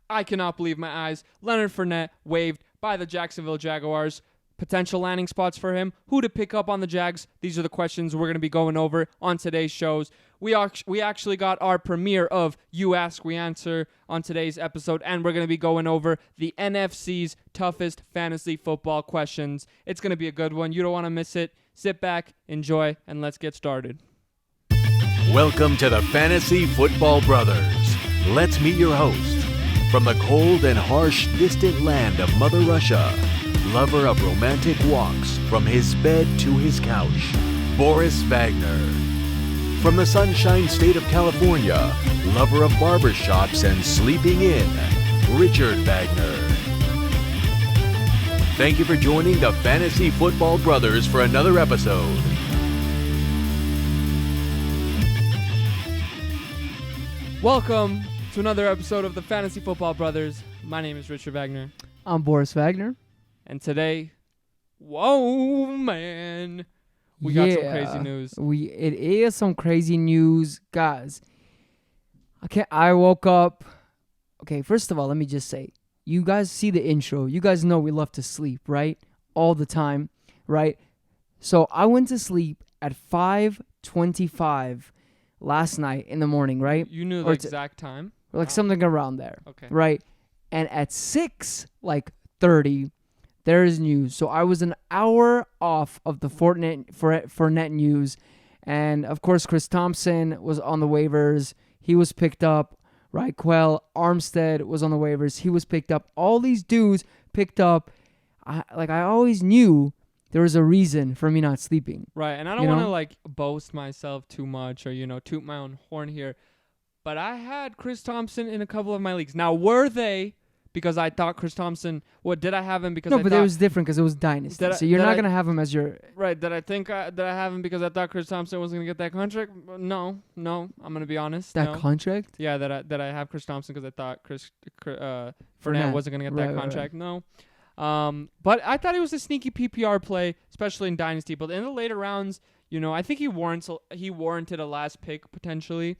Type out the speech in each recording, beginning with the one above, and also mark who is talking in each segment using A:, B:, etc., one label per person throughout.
A: I cannot believe my eyes. Leonard Fournette waived by the Jacksonville Jaguars. Potential landing spots for him. Who to pick up on the Jags? These are the questions we're going to be going over on today's shows. We actually got our premiere of You Ask, We Answer on today's episode, and we're going to be going over the NFC's toughest fantasy football questions. It's going to be a good one. You don't want to miss it. Sit back, enjoy, and let's get started.
B: Welcome to the Fantasy Football Brothers. Let's meet your host. From the cold and harsh, distant land of Mother Russia, lover of romantic walks from his bed to his couch, Boris Wagner. From the sunshine state of California, lover of barbershops and sleeping in, Richard Wagner. Thank you for joining the Fantasy Football Brothers for another episode.
A: Welcome to another episode of the Fantasy Football Brothers. My name is Richard Wagner.
C: I'm Boris Wagner.
A: And today, whoa, man, we got some crazy news.
C: It is some crazy news, guys. I woke up. Okay, first of all, let me just say, you guys see the intro. You guys know we love to sleep, right? All the time, right? So I went to sleep at 5:25 last night in the morning, right?
A: You knew the exact time?
C: Like something around there.
A: Okay.
C: Right? And at 6:30, there is news. So I was an hour off of the Fournette news. And, of course, Chris Thompson was on the waivers. He was picked up. Raquel Armstead was on the waivers. He was picked up. All these dudes picked up. I always knew there was a reason for me not sleeping.
A: Right, and I don't want to, boast myself too much or, toot my own horn here. But I had Chris Thompson in a couple of my leagues. Now, were they because I thought Chris Thompson... did I have him because
C: it was different because it was Dynasty. So you're not going to have him as your...
A: Right, did I have him because I thought Chris Thompson was going to get that contract? No, I'm going to be honest.
C: Contract?
A: Yeah, that I have Chris Thompson because I thought Fournette wasn't going to get that contract. Right. No. But I thought he was a sneaky PPR play, especially in Dynasty. But in the later rounds, I think he warranted a last pick potentially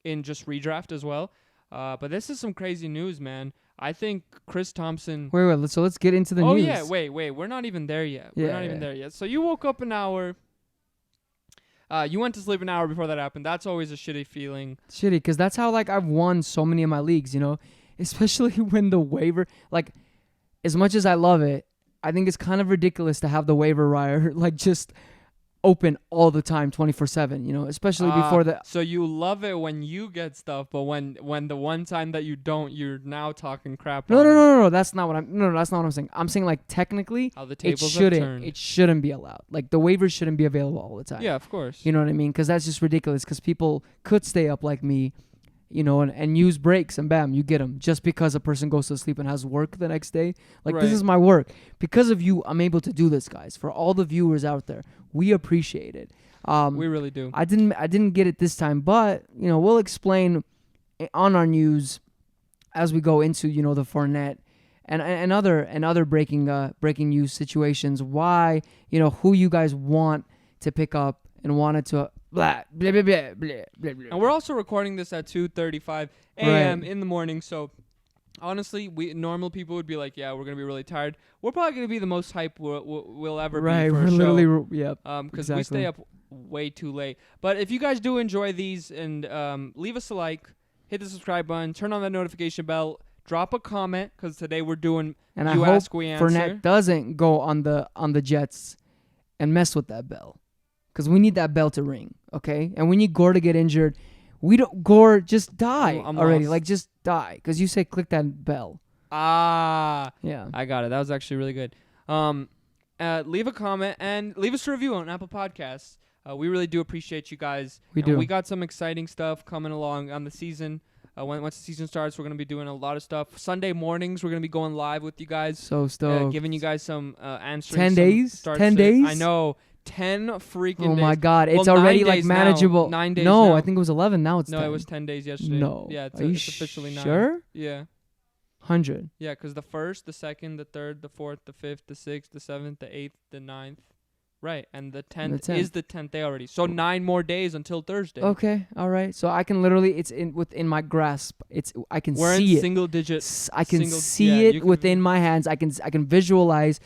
A: in just redraft as well. But this is some crazy news, man. I think Chris Thompson...
C: Wait. So let's get into the news.
A: Oh, yeah. Wait. We're not even there yet. We're not even there yet. So you woke up an hour... you went to sleep an hour before that happened. That's always a shitty feeling.
C: Shitty, because that's how, I've won so many of my leagues, Especially when the waiver... as much as I love it, I think it's kind of ridiculous to have the waiver wire, just open all the time, 24/7, especially before the...
A: So you love it when you get stuff, but when the one time that you don't, you're now talking crap.
C: No, that's not what I'm saying. I'm saying, technically,
A: how the tables have turned.
C: It shouldn't be allowed. The waivers shouldn't be available all the time.
A: Yeah, of course.
C: You know what I mean? Because that's just ridiculous, because people could stay up like me, and use breaks, and bam, you get them. Just because a person goes to sleep and has work the next day. This is my work. Because of you, I'm able to do this, guys. For all the viewers out there, we appreciate it.
A: We really do.
C: I didn't get it this time, but, we'll explain on our news as we go into, the Fournette and other breaking news situations, why, who you guys want to pick up and wanted to... Blah, blah, blah, blah, blah, blah, blah.
A: And we're also recording this at 2:35 a.m. in the morning, so honestly, normal people would be like, yeah, we're going to be really tired. We're probably going to be the most hype we'll ever be for a show. Because we stay up way too late. But if you guys do enjoy these, and leave us a like, hit the subscribe button, turn on that notification bell, drop a comment, because today we're doing You Ask, We Answer.
C: Fournette doesn't go on the Jets and mess with that bell. Because we need that bell to ring, okay? And we need Gore to get injured. Gore, just die already.
A: Lost.
C: Just die. Because you say click that bell.
A: Yeah. I got it. That was actually really good. Leave a comment and leave us a review on Apple Podcasts. We really do appreciate you guys.
C: We do.
A: We got some exciting stuff coming along on the season. Once the season starts, we're going to be doing a lot of stuff. Sunday mornings, we're going to be going live with you guys.
C: So stoked.
A: Giving you guys some answering.
C: 10 days? 10 days?
A: I know. 10 freaking days.
C: Oh my God. It's already manageable.
A: 9 days
C: No,
A: now.
C: I think it was 11. Now it's 10.
A: No, it was 10 days yesterday.
C: No.
A: Yeah, it's officially 9.
C: Sure?
A: Yeah.
C: 100.
A: Yeah, because the 1st, the 2nd, the 3rd, the 4th, the 5th, the 6th, the 7th, the 8th, the 9th, Right, and the
C: And
A: 10th is the 10th day already. So 9 more days until Thursday.
C: Okay, all right. So I can literally, it's within my grasp. I can
A: We're
C: see
A: in
C: it.
A: single digit.
C: I can
A: single-
C: see
A: yeah, you
C: it
A: can-
C: within my hands. I can visualize,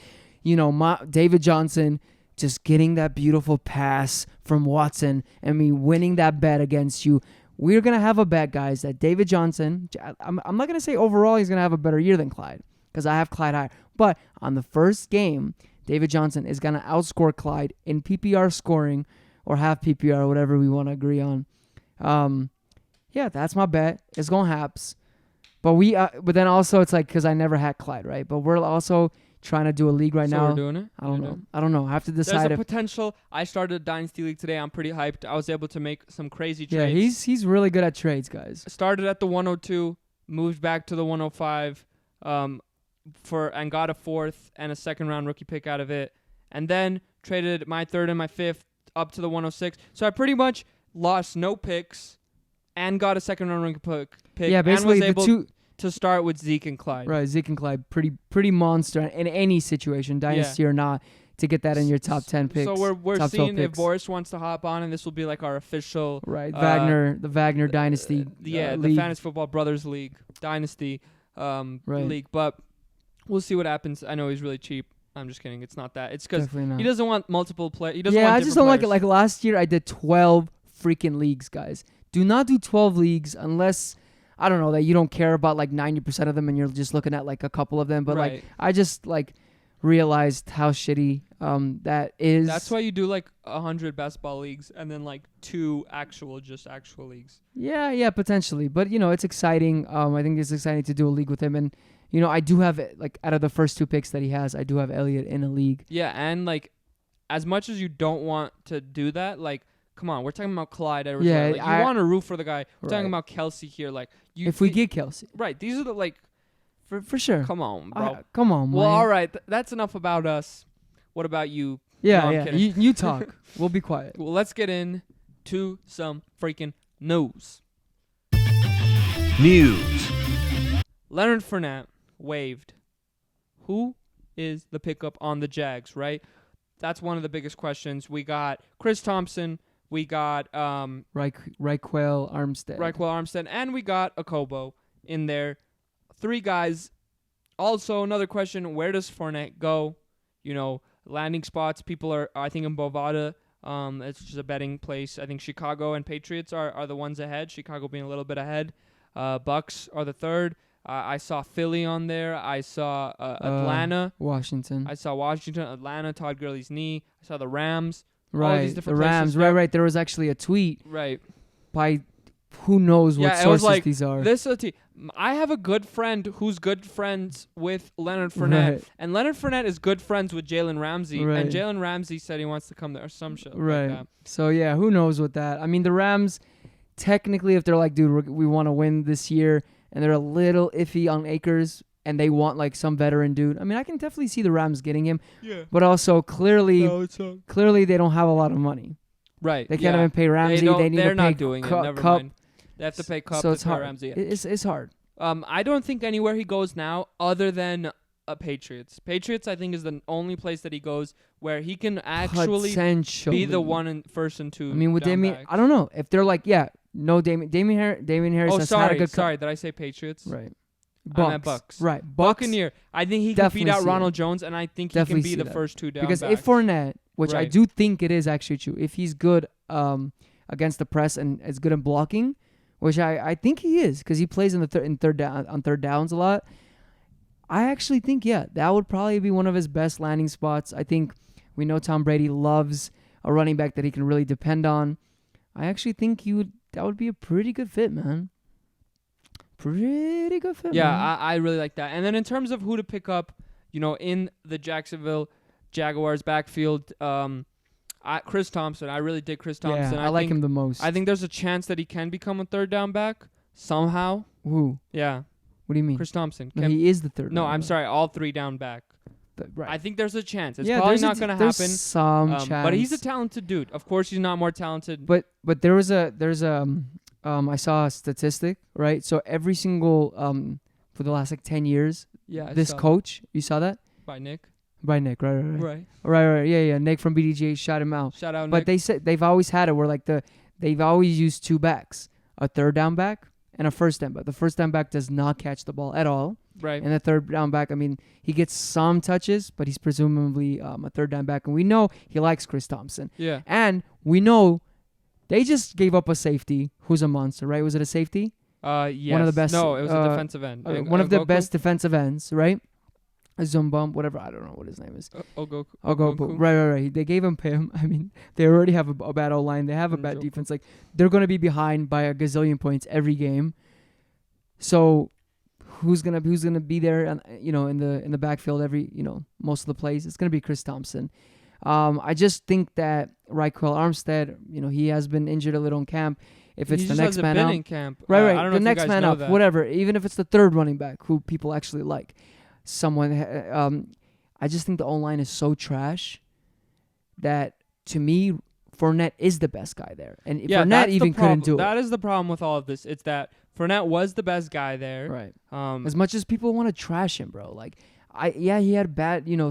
C: my David Johnson just getting that beautiful pass from Watson and me winning that bet against you. We're gonna have a bet, guys, that David Johnson. I'm not gonna say overall he's gonna have a better year than Clyde because I have Clyde higher. But on the first game, David Johnson is gonna outscore Clyde in PPR scoring or half PPR, whatever we want to agree on. Yeah, that's my bet. It's going Haps. But but then also it's like because I never had Clyde, right? But we're also trying to do a league right
A: So
C: now.
A: we're doing it?
C: I don't
A: You're
C: know.
A: doing
C: I don't know. I have to
A: There's
C: decide
A: a
C: if.
A: potential. I started a Dynasty League today. I'm pretty hyped. I was able to make some crazy
C: Yeah,
A: trades.
C: he's really good at trades, guys.
A: Started at the 102, moved back to the 105, and got a 4th and a 2nd-round rookie pick out of it, and then traded my 3rd and my 5th up to the 106. So I pretty much lost no picks and got a 2nd-round rookie pick.
C: Yeah, basically
A: and was
C: the
A: able
C: two.
A: to start with Zeke and Clyde.
C: Right, Zeke and Clyde, pretty monster in any situation, dynasty or not, to get that in your top 10 picks.
A: So we're
C: top 12
A: seeing if
C: picks.
A: Boris wants to hop on, and this will be like our official
C: Right, the Wagner dynasty.
A: the
C: league.
A: Fantasy Football Brothers League Dynasty league. But we'll see what happens. I know he's really cheap. I'm just kidding. It's not that. It's because
C: Definitely not.
A: he doesn't want multiple players. He doesn't
C: Yeah,
A: want
C: I just don't like it.
A: different
C: Like last year, I did 12 freaking leagues, guys. Do not do 12 leagues unless, I don't know, that you don't care about like 90% of them and you're just looking at like a couple of them. But
A: Right.
C: like, I just like realized how shitty that is.
A: That's why you do like 100 basketball leagues and then like 2 actual leagues.
C: Yeah, potentially. But, it's exciting. I think it's exciting to do a league with him. And, I do have, like, out of the first 2 picks that he has, I do have Elliott in a league.
A: Yeah, and like as much as you don't want to do that, like, come on, we're talking about Clyde Edwards.
C: Yeah,
A: Like, you want to root for the guy. We're talking
C: Right.
A: about Kelsey here. Like,
C: If we get Kelsey.
A: right, these are the like.
C: For sure.
A: Come on, bro.
C: Come on,
A: Well,
C: man.
A: all right. That's enough about us. What about you?
C: Yeah,
A: No, I'm
C: yeah.
A: kidding.
C: You talk. We'll be quiet.
A: Well, let's get into some freaking news.
B: News.
A: Leonard Fournette waived. Who is the pickup on the Jags, right? That's one of the biggest questions. We got Chris Thompson. We got
C: Raquel Armstead.
A: Raquel Armstead. And we got Akobo in there. 3 guys. Also, another question, where does Fournette go? Landing spots. People are, I think, in Bovada. It's just a betting place. I think Chicago and Patriots are the ones ahead. Chicago being a little bit ahead. Bucks are the 3rd. I saw Philly on there. I saw Atlanta.
C: Washington.
A: I saw Washington, Atlanta, Todd Gurley's knee. I saw the Rams. All
C: Right.
A: these
C: The
A: different
C: Rams.
A: places.
C: Right. There was actually a tweet
A: Right.
C: by who knows what
A: Yeah, it was
C: sources
A: like,
C: these are.
A: I have a good friend who's good friends with Leonard Fournette.
C: Right.
A: And Leonard Fournette is good friends with Jalen Ramsey.
C: Right.
A: And Jalen Ramsey said he wants to come there or some shit
C: Right.
A: like that.
C: So, yeah, who knows what that. I mean, the Rams, technically, if they're like, dude, we want to win this year, and they're a little iffy on Akers, and they want like some veteran dude. I mean, I can definitely see the Rams getting him.
A: Yeah.
C: But also, clearly they don't have a lot of money.
A: Right.
C: They can't even pay Ramsey. They need
A: They're
C: to pay
A: not doing it. Never
C: Cup.
A: mind. They have to pay Cup
C: So
A: to
C: it's
A: pay
C: hard.
A: Ramsey.
C: It's hard.
A: I don't think anywhere he goes now other than Patriots. Patriots, I think, is the only place that he goes where he can actually be the one in first and 2.
C: I mean, with
A: down
C: Damien,
A: backs.
C: I don't know if they're like, no Damien Harris
A: Oh,
C: has had a good
A: sorry. Did I say Patriots?
C: Right.
A: I meant Bucks.
C: Right.
A: Buccaneer. I think he can
C: Definitely
A: beat out
C: see
A: Ronald
C: that.
A: Jones, and I think he
C: Definitely
A: can be
C: see
A: the
C: that.
A: first 2 down
C: Because
A: backs.
C: if Fournette, which I
A: Right.
C: do think it is actually true, if he's good against the press and is good in blocking, which I think he is because he plays on third downs a lot. I actually think that would probably be one of his best landing spots. I think we know Tom Brady loves a running back that he can really depend on. I actually think that would be a pretty good fit, man. Pretty good fit.
A: Yeah,
C: man.
A: I really like that. And then in terms of who to pick up, in the Jacksonville Jaguars backfield, Chris Thompson. I really dig Chris Thompson.
C: Yeah, I like him the most.
A: I think there's a chance that he can become a 3rd down back somehow.
C: Who?
A: Yeah,
C: What do you mean?
A: Chris Thompson.
C: No, he is the 3rd.
A: No,
C: down
A: I'm
C: back.
A: sorry, all 3 down back.
C: Right.
A: I think there's a chance. It's
C: Yeah,
A: probably
C: there's
A: not going to
C: there's
A: happen.
C: Some chance.
A: But he's a talented dude. Of course, he's not more talented.
C: But there's I saw a statistic, right? So every single for the last like 10 years,
A: yeah, I
C: this
A: saw
C: coach, you saw that?
A: by Nick.
C: By Nick, right. Yeah. Nick from BDJ shot him out.
A: Shout out,
C: But
A: Nick.
C: they said they've always had it where like they've always used two backs, a third down back and a first down back. The first down back does not catch the ball at all.
A: Right.
C: And the third down back, I mean, he gets some touches, but he's presumably a third down back. And we know he likes Chris Thompson.
A: Yeah.
C: And we know they just gave up a safety who's a monster, right? Was it a safety?
A: Yes.
C: One of the best.
A: No, it was a defensive end.
C: One of the best defensive ends, right? A Zumbum, whatever. I don't know what his name is.
A: Ogoku.
C: Right. They gave him Pim. I mean, they already have a bad O-line. They have a bad defense. Like, they're going to be behind by a gazillion points every game. So who's gonna be there? In the backfield most of the plays. It's gonna be Chris Thompson. I just think that Raquel Armstead, he has been injured a little in camp. If it's the next man out,
A: in camp.
C: right.
A: I don't know
C: The next man up, whatever. Even if it's the third running back who people actually like, I just think the O-line is so trash that to me, Fournette is the best guy there, and Fournette even couldn't do it.
A: That is the problem with all of this. It's that Fournette was the best guy there.
C: Right. As much as people want to trash him, bro. Like, he had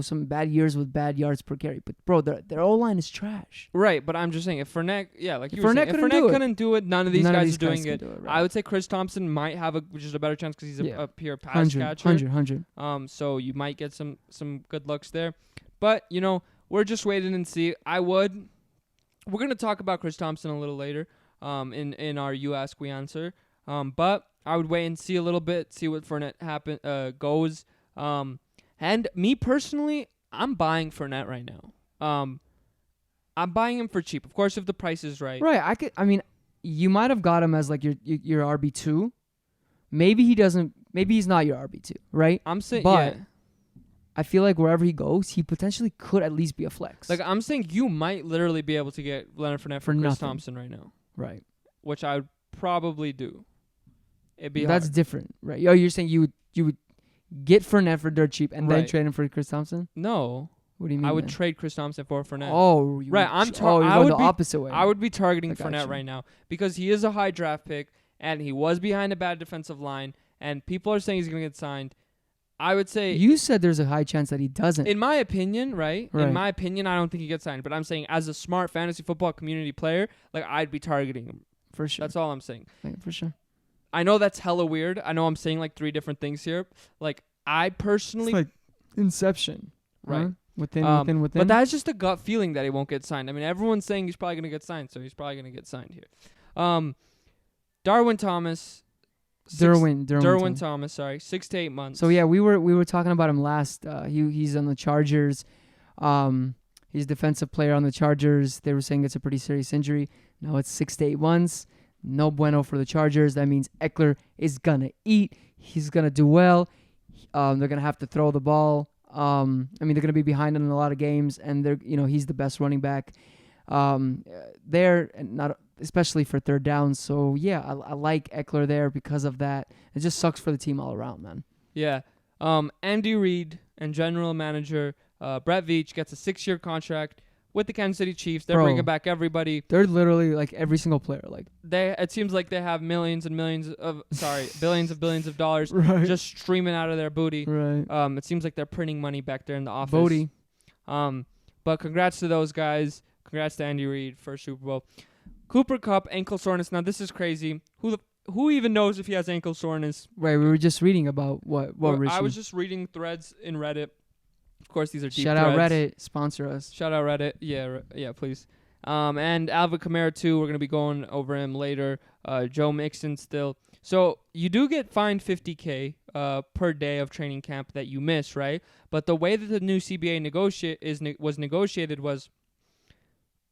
C: some bad years with bad yards per carry. But, bro, their O-line is trash.
A: Right, but I'm just saying, if Fournette, if
C: Fournette
A: couldn't do it, none of these guys are doing it.
C: Right.
A: I would say Chris Thompson might have just a better chance because he's a pure pass catcher.
C: 100.
A: So you might get some good looks there. But, we're just waiting and see. We're going to talk about Chris Thompson a little later in our You Ask, We Answer. But I would wait and see a little bit, see what Fournette goes. And me personally, I'm buying Fournette right now. I'm buying him for cheap. Of course, if the price is right.
C: Right. You might have got him as like your RB2. Maybe he's not your RB2, right?
A: I'm saying,
C: but I feel like wherever he goes, he potentially could at least be a flex.
A: Like, I'm saying you might literally be able to get Leonard Fournette for Chris Thompson right now.
C: Right.
A: Which I would probably do.
C: That's different, right? You're saying you would get Fournette for dirt cheap and then trade him for Chris Thompson?
A: No.
C: What do you mean?
A: I would trade Chris Thompson for Fournette.
C: Oh,
A: right.
C: I would the opposite way.
A: I would be targeting Fournette right now because he is a high draft pick and he was behind a bad defensive line and people are saying he's going to get signed. I would say
C: you said there's a high chance that he doesn't.
A: In my opinion, right? In my opinion, I don't think he gets signed. But I'm saying as a smart fantasy football community player, like I'd be targeting him
C: for sure.
A: That's all I'm saying.
C: For sure.
A: I know that's hella weird. I know I'm saying like three different things here. Like I personally,
C: it's like Inception,
A: right?
C: Within.
A: But that's just a gut feeling that he won't get signed. I mean, everyone's saying he's probably gonna get signed, so he's probably gonna get signed here. Darwin Thomas. Derwin Thomas, sorry, 6 to 8 months.
C: So yeah, we were talking about him last. He's on the Chargers. He's a defensive player on the Chargers. They were saying it's a pretty serious injury. Now it's 6 to 8 months. No bueno for the Chargers. That means Eckler is gonna eat. He's gonna do well. They're gonna have to throw the ball. They're gonna be behind in a lot of games, and he's the best running back. There, not especially for third downs. So yeah, I like Eckler there because of that. It just sucks for the team all around, man.
A: Yeah. Andy Reid and general manager Brett Veach gets a 6-year contract with the Kansas City Chiefs. They're bringing back everybody.
C: They're literally like every single player. Like
A: it seems like they have billions of billions of dollars just streaming out of their booty.
C: Right.
A: It seems like they're printing money back there in the office. But congrats to those guys. Congrats to Andy Reid for Super Bowl. Cooper Kupp, ankle soreness. Now this is crazy. Who even knows if he has ankle soreness?
C: Right. We were just reading about what Richie.
A: I was just reading threads in Reddit. Of course, these are deep
C: Shout
A: threads.
C: out Reddit, sponsor us.
A: Shout out Reddit, yeah, please. And Alvin Kamara too. We're gonna be going over him later. Joe Mixon still. So you do get fined $50K per day of training camp that you miss, right? But the way that the new CBA was negotiated was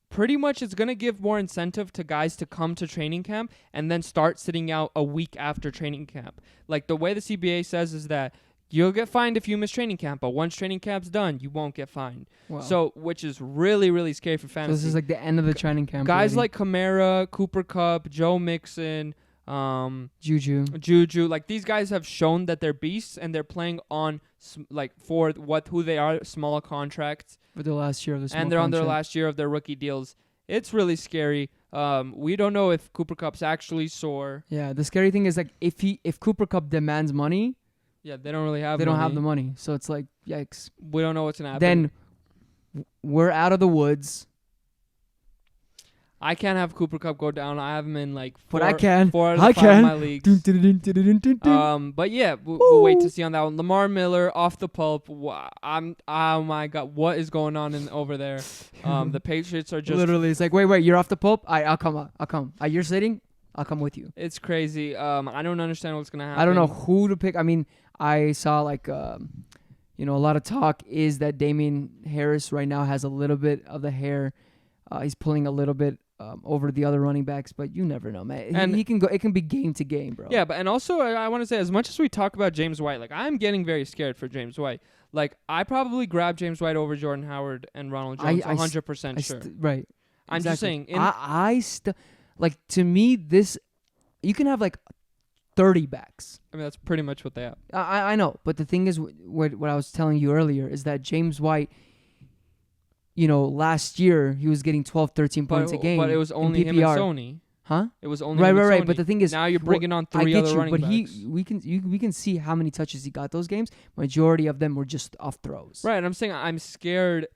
A: pretty much it's gonna give more incentive to guys to come to training camp and then start sitting out a week after training camp. Like the way the CBA says is that you'll get fined if you miss training camp, but once training camp's done, you won't get fined.
C: Wow.
A: So, which is really, really scary for fantasy.
C: So this is like the end of the training camp.
A: Guys like Kamara, Cooper Kupp, Joe Mixon, Juju, like these guys have shown that they're beasts and they're playing on for who they are, smaller contracts.
C: For the last year of the
A: and they're on their last year of their rookie deals. It's really scary. We don't know if Cooper Kupp's actually sore.
C: Yeah, the scary thing is like if Cooper Kupp demands money,
A: Yeah, they don't really have.
C: They don't have the money, so it's like yikes.
A: We don't know what's gonna happen.
C: Then we're out of the woods.
A: I can't have Cooper Kupp go down. I have him in like four,
C: But I can.
A: 4 out of
C: I
A: the 5
C: can.
A: of my leagues.
C: Dun.
A: But yeah, we'll wait to see on that one. Lamar Miller off the pulp. Oh my God, what is going on over there? The Patriots are just
C: Literally, it's like, wait, you're off the pulp. I'll come. You're sitting. I'll come with you.
A: It's crazy. I don't understand what's gonna happen.
C: I don't know who to pick. I mean, I saw like, a lot of talk is that Damian Harris right now has a little bit of the hair. He's pulling a little bit over the other running backs, but you never know, man.
A: And
C: he can go. It can be game to game, bro.
A: Yeah, but and also I want to say, as much as we talk about James White, like I'm getting very scared for James White. Like I probably grab James White over Jordan Howard and Ronald Jones, 100% sure.
C: Right.
A: I'm just saying.
C: Like to me, this you can have like 30 backs.
A: I mean, that's pretty much what they have.
C: I know, but the thing is, what I was telling you earlier is that James White, last year he was getting 12, 13 points a game.
A: But it was only him and Sony.
C: Huh?
A: It was only him and
C: right.
A: Sony.
C: But the thing is,
A: now you're bringing on
C: I
A: three
C: get
A: other
C: you,
A: running
C: but
A: backs.
C: we can see how many touches he got those games. Majority of them were just off throws.
A: Right, and I'm saying I'm scared.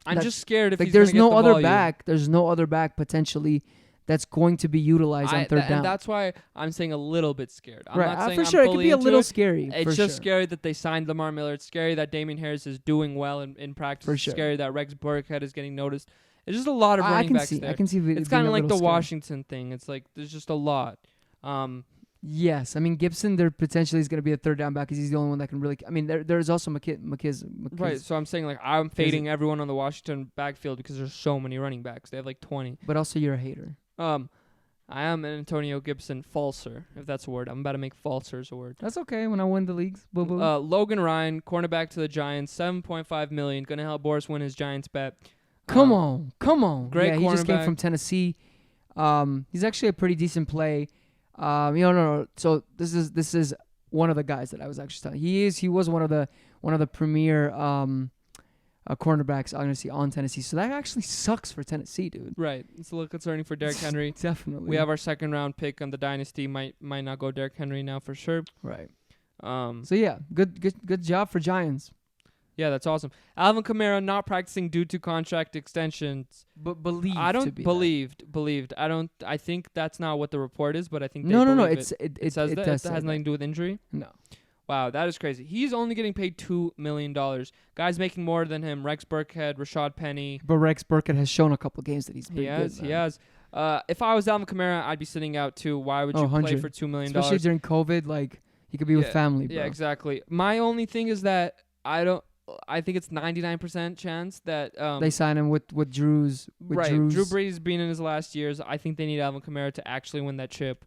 A: I'm just scared if
C: like
A: he's
C: there's
A: gonna get
C: no
A: the
C: other
A: volume.
C: back. There's no other back potentially that's going to be utilized on third down.
A: And that's why I'm saying a little bit scared. I'm
C: right,
A: not saying
C: for
A: I'm
C: sure, it could
A: fully
C: be a
A: into
C: little
A: it.
C: scary.
A: It's just scary that they signed Lamar Miller. It's scary that Damian Harris is doing well in practice.
C: For
A: It's
C: sure.
A: scary that Rex Burkhead is getting noticed. It's just a lot of running backs there.
C: I can see.
A: It's kind of like the Washington thing. It's like there's just a lot.
C: Yes, I mean Gibson. There potentially is going to be a third down back because he's the only one that can really. I mean, there's also McKiz.
A: Right. So I'm saying like I'm fading everyone on the Washington backfield because there's so many running backs. They have like 20.
C: But also you're a hater.
A: I am an Antonio Gibson falser, if that's a word. I'm about to make falsers a word.
C: That's okay when I win the leagues. Boo boo.
A: Logan Ryan, cornerback to the Giants, $7.5 million, gonna help Boris win his Giants bet.
C: Come on.
A: Great
C: yeah, he just came
A: cornerback.
C: from Tennessee. He's actually a pretty decent play. No. So this is one of the guys that I was actually telling. He was one of the premier cornerbacks I'm gonna see on Tennessee. So that actually sucks for Tennessee, dude.
A: Right. It's a little concerning for Derrick Henry.
C: Definitely.
A: We have our second round pick on the dynasty. Might not go Derrick Henry now for sure.
C: Right.
A: So
C: yeah, good job for Giants.
A: Yeah, that's awesome. Alvin Kamara not practicing due to contract extensions.
C: But believed.
A: I don't
C: to be
A: believed. I think that's not what the report is, but I think they
C: No.
A: believe
C: It
A: says that. It
C: does
A: has
C: say
A: nothing
C: that.
A: to do with injury.
C: No.
A: Wow, that is crazy. He's only getting paid $2 million. Guys making more than him. Rex Burkhead, Rashad Penny.
C: But Rex Burkhead has shown a couple games that he's pretty good.
A: He has. If I was Alvin Kamara, I'd be sitting out too. Why would you play
C: 100.
A: for $2 million?
C: Especially during COVID, like he could be with family, bro.
A: Yeah, exactly. My only thing is that I think it's 99% chance that
C: They sign him with Drew's.
A: Right. Drew Brees being in his last years. I think they need Alvin Kamara to actually win that chip.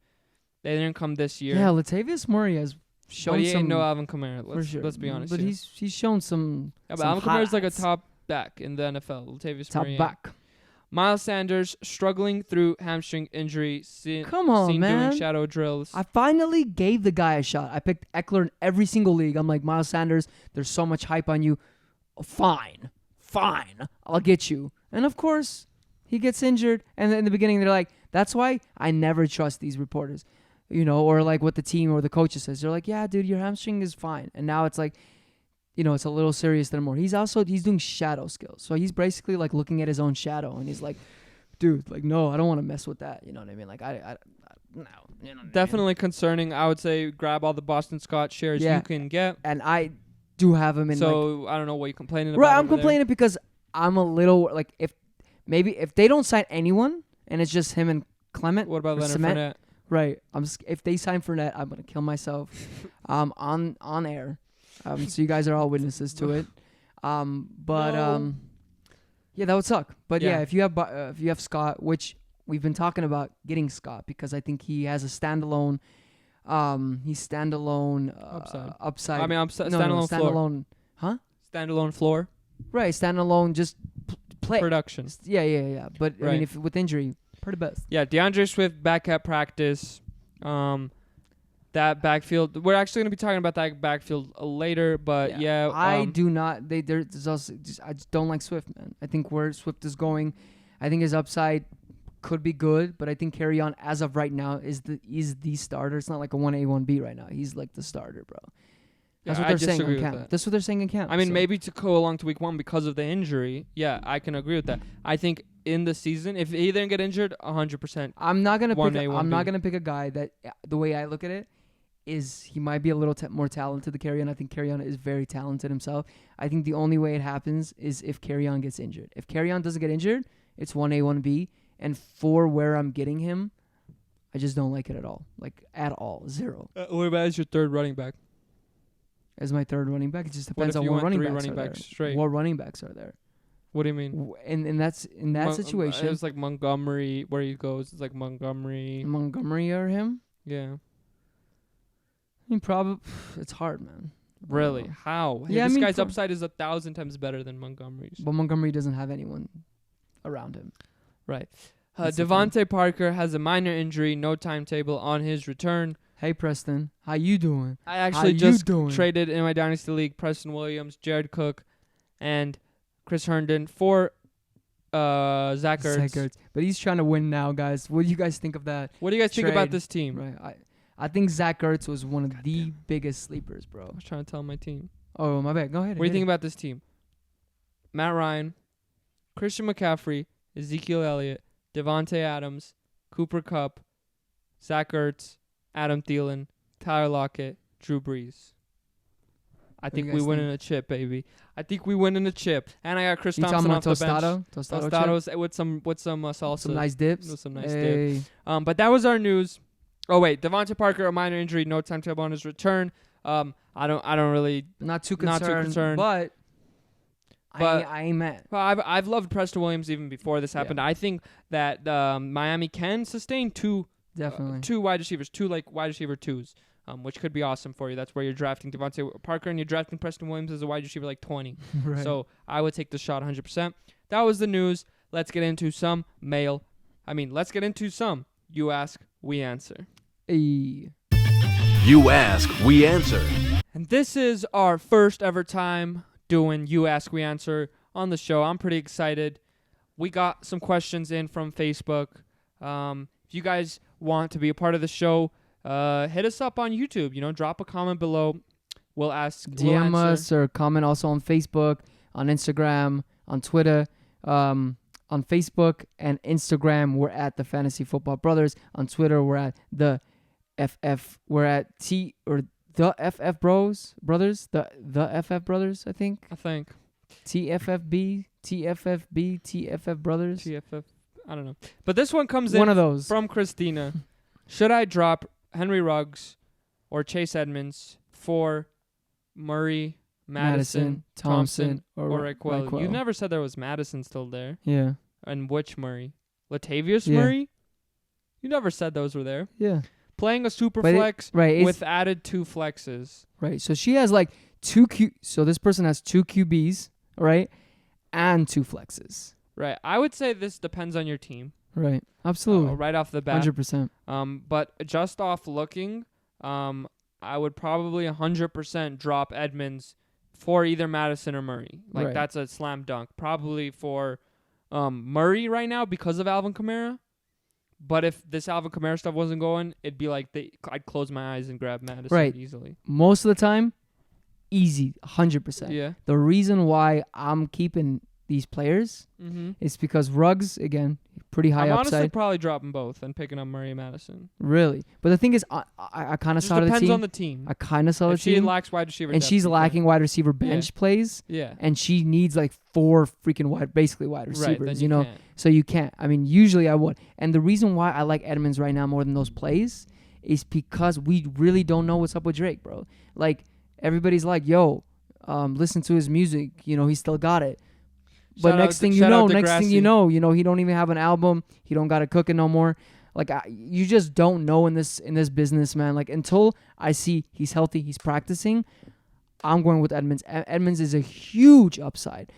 A: They didn't come this year.
C: Yeah, Latavius Murray has shown
A: but he
C: some.
A: ain't no Alvin Kamara.
C: for sure.
A: Let's be honest.
C: But
A: here.
C: he's shown some.
A: Yeah, but
C: some
A: Alvin Kamara's like a
C: highlights.
A: top back in the NFL. Latavius
C: Top
A: Murray.
C: back.
A: Miles Sanders struggling through hamstring injury.
C: Come on,
A: seen
C: man.
A: doing shadow drills.
C: I finally gave the guy a shot. I picked Eckler in every single league. I'm like, Miles Sanders, there's so much hype on you. Fine. I'll get you. And of course, he gets injured. And in the beginning, they're like, that's why I never trust these reporters, or like what the team or the coaches says. They're like, yeah, dude, your hamstring is fine. And now it's like, it's a little serious than more. He's doing shadow skills. So he's basically like looking at his own shadow and he's like, dude, like, no, I don't want to mess with that. You know what I mean? Like, I no. You know what I mean?
A: Definitely concerning. I would say grab all the Boston Scott shares you can get.
C: And I do have him in
A: So I don't know what you're complaining about.
C: Right, I'm
A: over there.
C: complaining because I'm a little like if they don't sign anyone and it's just him and Clement.
A: What about
C: or
A: Leonard
C: Cement,
A: Fournette?
C: Right. If they sign Fournette, I'm gonna kill myself. On air. So you guys are all witnesses to it. Yeah, that would suck. But yeah, if you have Scott, which we've been talking about getting Scott because I think he has a standalone. He's standalone upside.
A: I mean,
C: standalone. Huh?
A: Standalone floor.
C: Right, standalone. Just play
A: Production.
C: Yeah. But I
A: Right.
C: mean, if with injury, pretty best.
A: Yeah, DeAndre Swift back at practice. That backfield. We're actually gonna be talking about that backfield later, but
C: I do not. There's also I just don't like Swift, man. I think where Swift is going, I think his upside could be good, but I think Carry On as of right now is the starter. It's not like a 1A 1B right now. He's like the starter, bro. That's
A: Yeah,
C: what
A: I
C: they're saying
A: disagree
C: in
A: with
C: camp.
A: that.
C: That's what they're saying in camp.
A: I mean,
C: so.
A: maybe to go along to week 1 because of the injury. Yeah, I can agree with that. I think in the season, if he didn't get injured, 100%.
C: I'm not gonna pick.
A: 1A,
C: I'm not
A: 1B.
C: gonna pick a guy that the way I look at it is he might be a little more talented than Kerryon. I think Kerryon is very talented himself. I think the only way it happens is if Kerryon gets injured. If Kerryon doesn't get injured, it's 1A, 1B. And for where I'm getting him, I just don't like it at all. Like, at all. 0.
A: What about as your third running back?
C: As my third running back, it just
A: What
C: depends
A: if
C: on
A: you
C: what
A: went
C: running
A: 3
C: backs
A: running
C: are
A: backs
C: there.
A: straight?
C: What running backs are there?
A: What do you mean?
C: And that's in that situation.
A: It was like Montgomery, where he goes. It's like Montgomery.
C: Montgomery or him?
A: Yeah.
C: I mean, probably it's hard, man.
A: Really?
C: know.
A: How?
C: Yeah,
A: This
C: I mean,
A: guy's
C: for-
A: upside is 1,000 times better than Montgomery's.
C: But Montgomery doesn't have anyone around him.
A: Right.
C: That's the
A: Devontae Parker has a minor injury, no timetable on his return.
C: Hey, Preston, how you doing?
A: I actually
C: you
A: just
C: doing?
A: traded in my Dynasty League Preston Williams, Jared Cook, and Chris Herndon for Zach Ertz.
C: But he's trying to win now, guys. What do you guys think of that?
A: What do you guys think about
C: Trade.
A: this team?
C: Right. I think Zach Ertz was one of the biggest sleepers, bro.
A: I was trying to tell my team.
C: Oh, my bad. Go ahead.
A: What do you think about this team? Matt Ryan, Christian McCaffrey, Ezekiel Elliott, Devontae Adams, Cooper Kupp, Zach Ertz, Adam Thielen, Tyler Lockett, Drew Brees. I
C: do you
A: think we
C: guys
A: win
C: think?
A: in a chip, baby. I think we win in a chip. And I got Chris
C: You talking
A: Thompson
C: about
A: off the bench.
C: Tostado? Chip?
A: Tostados with some salsa.
C: Some nice dips.
A: With some nice
C: hey.
A: dip. But that was our news. Oh wait, Devontae Parker, a minor injury, no timetable on his return. I don't really.
C: Not too
A: Not too concerned.
C: But
A: But-
C: I ain't mad.
A: Well, I've loved Preston Williams even before this happened.
C: Yeah.
A: I think that Miami can sustain two wide receivers, two like wide receiver 2s, which could be awesome for you. That's where you're drafting Devontae Parker and you're drafting Preston Williams as a wide receiver like 20.
C: Right.
A: So I would take the shot 100%. That was the news. Let's get into some mail. Let's get into some You Ask, We Answer.
C: Hey.
B: You ask, we answer.
A: And this is our first ever time doing You Ask, We Answer on the show. I'm pretty excited. We got some questions in from Facebook. If you guys want to be a part of the show, hit us up on YouTube. Drop a comment below. We'll ask.
C: DM
A: we'll
C: us or comment also on Facebook, on Instagram, on Twitter. On Facebook and Instagram, we're at the Fantasy Football Brothers. On Twitter, we're at the FF. We're at the FF Brothers. The FF Brothers, I think. TFFB, TFF Brothers.
A: TFF. I don't know. But this one comes
C: One
A: in
C: of those.
A: from Christina. Should I drop Henry Ruggs or Chase Edmonds for Murray, Madison, Thompson, or Raquel? You never said there was Madison still there.
C: Yeah.
A: And which Murray? Latavius
C: Yeah.
A: Murray? You never said those were there.
C: Yeah.
A: Playing a super
C: But
A: flex
C: right.
A: with added 2 flexes.
C: Right. So she has like 2 So this person has 2 QBs, right? And 2 flexes.
A: Right. I would say this depends on your team.
C: Right. Absolutely.
A: Right off the bat.
C: 100%.
A: But just off looking, I would probably 100% drop Edmonds for either Madison or Murray.
C: Right.
A: That's a slam dunk. Probably for Murray right now because of Alvin Kamara. But if this Alvin Kamara stuff wasn't going, it'd be like I'd close my eyes and grab Madison easily.
C: Most of the time, easy, 100%.
A: Yeah.
C: The reason why I'm keeping these players is because Ruggs, again, pretty high
A: I'm honestly
C: upside.
A: probably dropping both and picking up Murray and Madison.
C: Really. But the thing is, I kind of
A: Just
C: saw the
A: depends
C: team.
A: on the team.
C: I kind of saw the
A: If she
C: team.
A: lacks wide receiver
C: And
A: depth,
C: she's
A: you
C: lacking wide receiver bench plays.
A: Yeah.
C: And she needs like 4 freaking wide
A: Right,
C: receivers,
A: then can't.
C: So you can't. Usually I would. And the reason why I like Edmonds right now more than those plays is because we really don't know what's up with Drake, bro. Like, everybody's like, yo, listen to his music. He still got it. But next thing you know, he don't even have an album. He don't got it cooking no more. Like, you just don't know in this business, man. Like, until I see he's healthy, he's practicing, I'm going with Edmonds. Edmonds is a huge upside.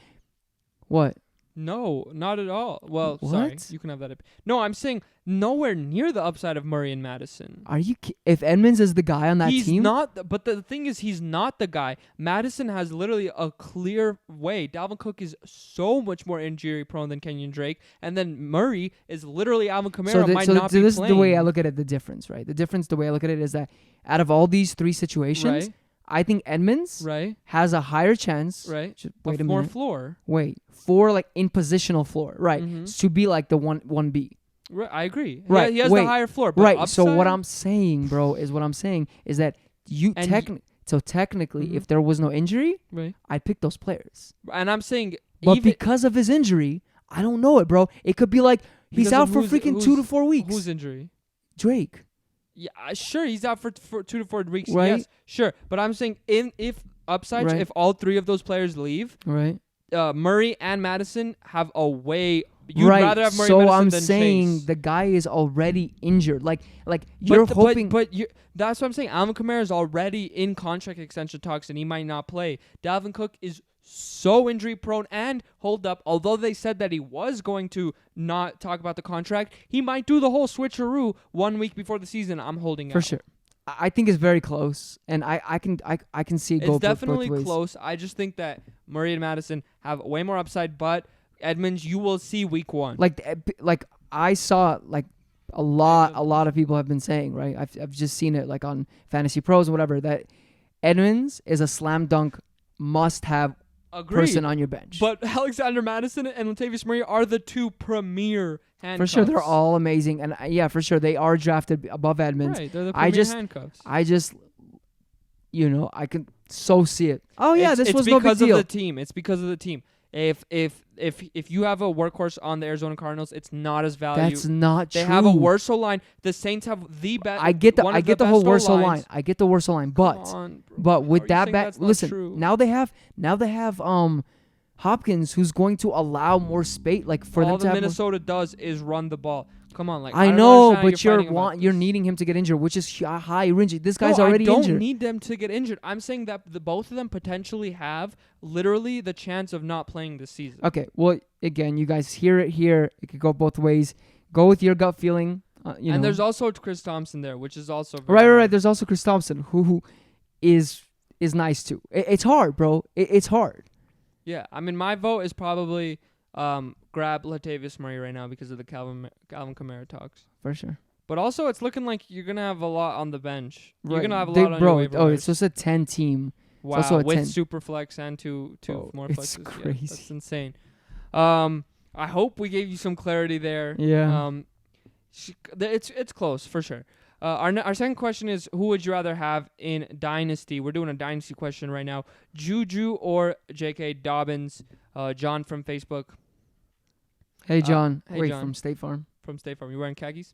C: What?
A: No, not at all. Well,
C: What?
A: sorry. You can have that. No, I'm saying nowhere near the upside of Murray and Madison.
C: Are you? If Edmonds is the guy on that
A: He's
C: team,
A: not. But the thing is, he's not the guy. Madison has literally a clear way. Dalvin Cook is so much more injury prone than Kenyon Drake, and then Murray is literally Alvin Kamara might not be
C: this
A: playing.
C: is the way I look at it. The difference, right? The way I look at it is that out of all these 3 situations,
A: Right.
C: I think Edmonds
A: Right.
C: has a higher chance.
A: Right.
C: Wait a
A: More
C: minute.
A: floor.
C: Wait, for like in positional floor, right?
A: Mhm.
C: To be like the 1B.
A: Right. I agree.
C: Right,
A: He has
C: wait,
A: the higher floor. But
C: Right. So what
A: upside-
C: I'm saying, bro, is that you
A: And
C: technically,
A: Mhm.
C: if there was no injury,
A: Right.
C: I'd pick those players.
A: And I'm saying,
C: But
A: even
C: because of his injury, I don't know it, bro. It could be like he's
A: Because
C: out
A: of
C: for
A: who's-
C: freaking
A: who's-
C: 2 to 4 weeks.
A: whose injury?
C: Drake.
A: Yeah, sure, he's out for 2 to 4 weeks.
C: Right.
A: Yes, sure. But I'm saying, if upsides,
C: Right.
A: if all three of those players leave,
C: Right.
A: Murray and Madison have a way. You'd
C: right.
A: rather have Murray
C: so
A: and Madison
C: I'm
A: than
C: saying
A: Chase.
C: the guy is already injured. Like you're hoping.
A: But that's what I'm saying. Alvin Kamara is already in contract extension talks, and he might not play. Dalvin Cook is so injury prone, and hold up, although they said that he was going to not talk about the contract, he might do the whole switcheroo 1 week before the season. I'm holding out.
C: for sure. I think it's very close, and I can see it go
A: It's
C: both
A: definitely
C: ways.
A: close. I just think that Murray and Madison have way more upside, but Edmonds, you will see week 1.
C: Like I saw like a lot of people have been saying, right? I've just seen it like on Fantasy Pros and whatever, that Edmonds is a slam dunk must have
A: Agreed.
C: person on your bench.
A: But Alexander Madison and Latavius Murray are the two premier handcuffs.
C: for sure, they're all amazing, and yeah, for sure they are drafted above Edmonds.
A: Right, they're the
C: I
A: premier
C: just-
A: handcuffs.
C: I just, I can so see it. Oh yeah, this
A: it's
C: was no big
A: because
C: deal.
A: of the team. It's because of the team. If you have a workhorse on the Arizona Cardinals, it's not as valuable.
C: That's not
A: They
C: true.
A: have a worse O-line. The Saints have the best.
C: I get the whole worse line. I get the worse line, but with that back, listen. Now they have Hopkins, who's going to allow more space, like for
A: all
C: them to
A: the
C: have.
A: Minnesota does is run the ball. Come on, like
C: I
A: don't
C: know,
A: understand
C: but
A: how you're fighting about
C: you're
A: this.
C: needing him to get injured, which is high injury. This guy's
A: No,
C: already
A: I don't
C: injured.
A: need them to get injured. I'm saying that the both of them potentially have literally the chance of not playing this season.
C: Okay, well, again, you guys hear it here. It could go both ways. Go with your gut feeling.
A: And there's also Chris Thompson there, which is also very
C: right.
A: hard.
C: There's also Chris Thompson, who is nice too. It's hard, bro. It's hard.
A: Yeah, I mean, my vote is probably grab Latavius Murray right now because of the Calvin Kamara talks.
C: For sure.
A: But also, it's looking like you're gonna have a lot on the bench. You're
C: Right.
A: gonna have a lot on
C: bro,
A: your waiver
C: oh,
A: wires.
C: it's just a 10 team.
A: Wow,
C: also a
A: with
C: 10.
A: super flex and two
C: Bro,
A: more
C: it's
A: flexes. Yeah,
C: crazy.
A: that's insane. I hope we gave you some clarity there.
C: Yeah.
A: It's close for sure. Our second question is, who would you rather have in Dynasty? We're doing a Dynasty question right now. Juju or J.K. Dobbins? John from Facebook.
C: Hey, John.
A: hey,
C: Wait,
A: John.
C: from State Farm.
A: From State Farm. You wearing khakis?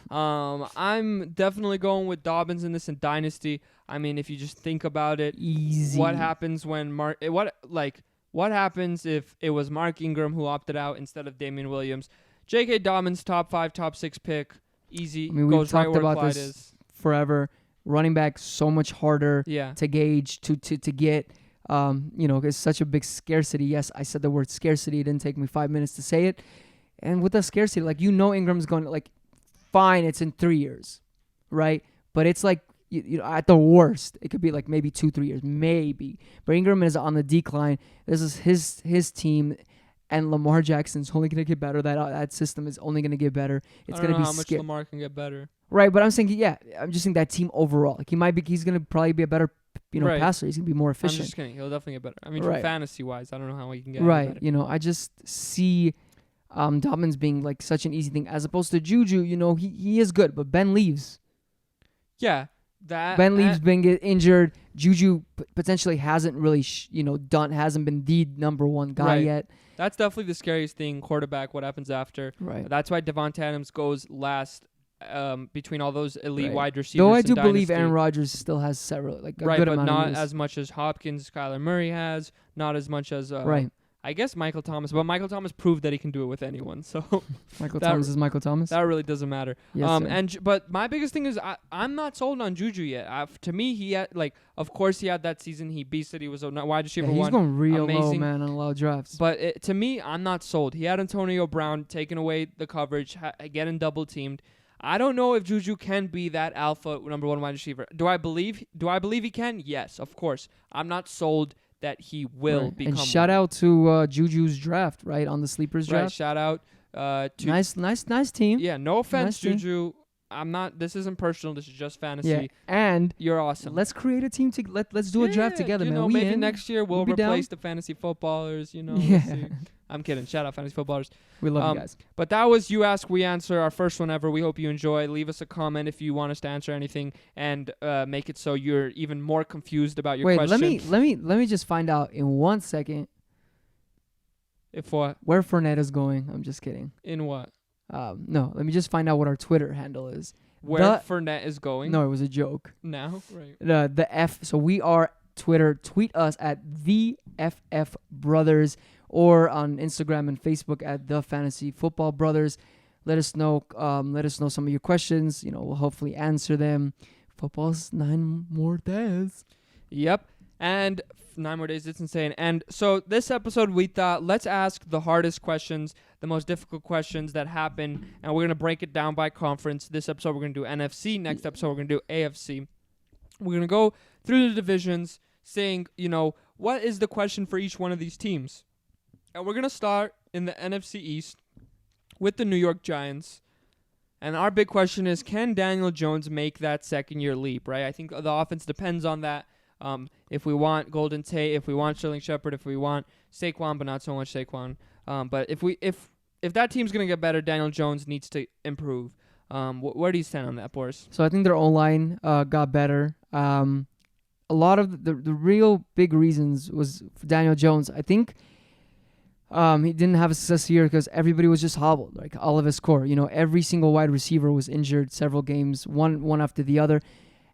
A: I'm definitely going with Dobbins in this in Dynasty. I mean, if you just think about it,
C: Easy.
A: what happens when what happens if it was Mark Ingram who opted out instead of Damian Williams? J.K. Dobbins, top 5, top 6 pick, easy.
C: I mean, we've
A: goes right
C: talked
A: where
C: about
A: Clyde
C: this
A: is.
C: forever. Running back so much harder
A: Yeah,
C: to gauge, to get. It's such a big scarcity. Yes, I said the word scarcity. It didn't take me 5 minutes to say it. And with the scarcity, like, Ingram's going to, like, fine, it's in 3 years, right? But it's like, at the worst, it could be like maybe 2-3 years, maybe. But Ingram is on the decline. This is his team, and Lamar Jackson's only going to get better. That system is only going to get better. It's
A: I don't
C: going to
A: know
C: be
A: how much
C: scary.
A: Lamar can get better.
C: Right, but I'm saying, I'm just saying that team overall. Like, he's going to probably be a better,
A: Right.
C: passer. He's going to be more
A: I'm
C: efficient.
A: just kidding. He'll definitely get better. I mean,
C: Right.
A: fantasy-wise, I don't know how he can get any
C: Right.
A: better.
C: I just see Dobbins being like such an easy thing as opposed to Juju. He is good, but Ben leaves.
A: Yeah, that
C: Ben leaves, Ben get injured. Juju potentially hasn't really, hasn't been the number one guy
A: Right.
C: yet.
A: That's definitely the scariest thing. Quarterback, what happens after?
C: Right.
A: That's why Devontae Adams goes last between all those elite
C: Right.
A: wide receivers.
C: Though I
A: in
C: do believe
A: Dynasty.
C: Aaron Rodgers still has several, like a
A: Right,
C: good
A: but
C: amount
A: not
C: of
A: as much as Hopkins, Kyler Murray has. Not as much as
C: right.
A: I guess Michael Thomas, but Michael Thomas proved that he can do it with anyone. So
C: Michael
A: that-
C: Thomas is Michael Thomas.
A: that really doesn't matter.
C: Yes, sir.
A: But my biggest thing is I'm not sold on Juju yet. To me, he had of course he had that season. He beasted. He was a wide receiver
C: He's
A: one.
C: going real low,
A: Amazing.
C: man, on a lot of drafts.
A: But to me, I'm not sold. He had Antonio Brown taking away the coverage, getting double teamed. I don't know if Juju can be that alpha number one wide receiver. Do I believe he can? Yes, of course. I'm not sold that he will
C: Right.
A: become.
C: And shout
A: one.
C: out to Juju's draft, right, on the sleepers
A: Right,
C: draft.
A: shout out to
C: Nice team.
A: Yeah, no offense,
C: Nice team.
A: Juju. I'm not. This isn't personal. This is just fantasy.
C: Yeah, and
A: You're awesome.
C: let's create a team. Let's do a draft together, man. We
A: Maybe
C: in.
A: next year we'll
C: be down.
A: replace the fantasy footballers. We'll
C: Yeah.
A: see. I'm kidding. Shout out fantasy footballers.
C: We love you guys.
A: But that was You Ask, We Answer, our first one ever. We hope you enjoy. Leave us a comment if you want us to answer anything, and make it so you're even more confused about your
C: Wait,
A: question.
C: let me just find out in 1 second
A: If what?
C: where Fournette is going. I'm just kidding.
A: In what?
C: No, let me just find out what our Twitter handle is.
A: Where Fournette is going?
C: No, it was a joke.
A: Now? Right.
C: The F. So we are Twitter. Tweet us at the FF Brothers, or on Instagram and Facebook at the Fantasy Football Brothers. Let us know. Let us know some of your questions. We'll hopefully answer them. Football's 9 more days.
A: Yep. And 9 more days. It's insane. And so this episode, we thought, let's ask the hardest questions, the most difficult questions that happen, and we're going to break it down by conference. This episode, we're going to do NFC. Next episode, we're going to do AFC. We're going to go through the divisions, saying, what is the question for each one of these teams? And we're going to start in the NFC East with the New York Giants. And our big question is, can Daniel Jones make that second-year leap, right? I think the offense depends on that. If we want Golden Tate, if we want Sterling Shepard, if we want Saquon, but not so much Saquon. But if that team's going to get better, Daniel Jones needs to improve. Where do you stand on that, Boris?
C: So I think their O-line got better. A lot of the real big reasons was for Daniel Jones. I think he didn't have a success here because everybody was just hobbled, like all of his core. Every single wide receiver was injured several games, one after the other.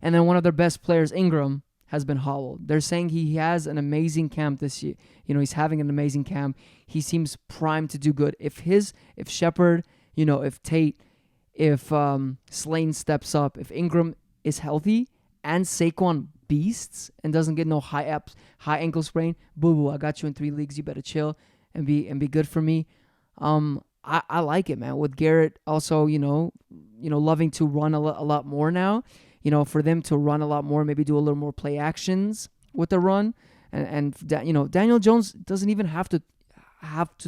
C: And then one of their best players, Ingram, has been hobbled. They're saying he has an amazing camp this year. He's having an amazing camp. He seems primed to do good. If Shepard, if Tate, if Slane steps up, if Ingram is healthy and Saquon beasts and doesn't get no high ankle sprain, boo, I got you in 3 leagues. You better chill and be good for me. I like it, man. With Garrett also, loving to run a lot more now. For them to run a lot more, maybe do a little more play actions with the run, and Daniel Jones doesn't even have to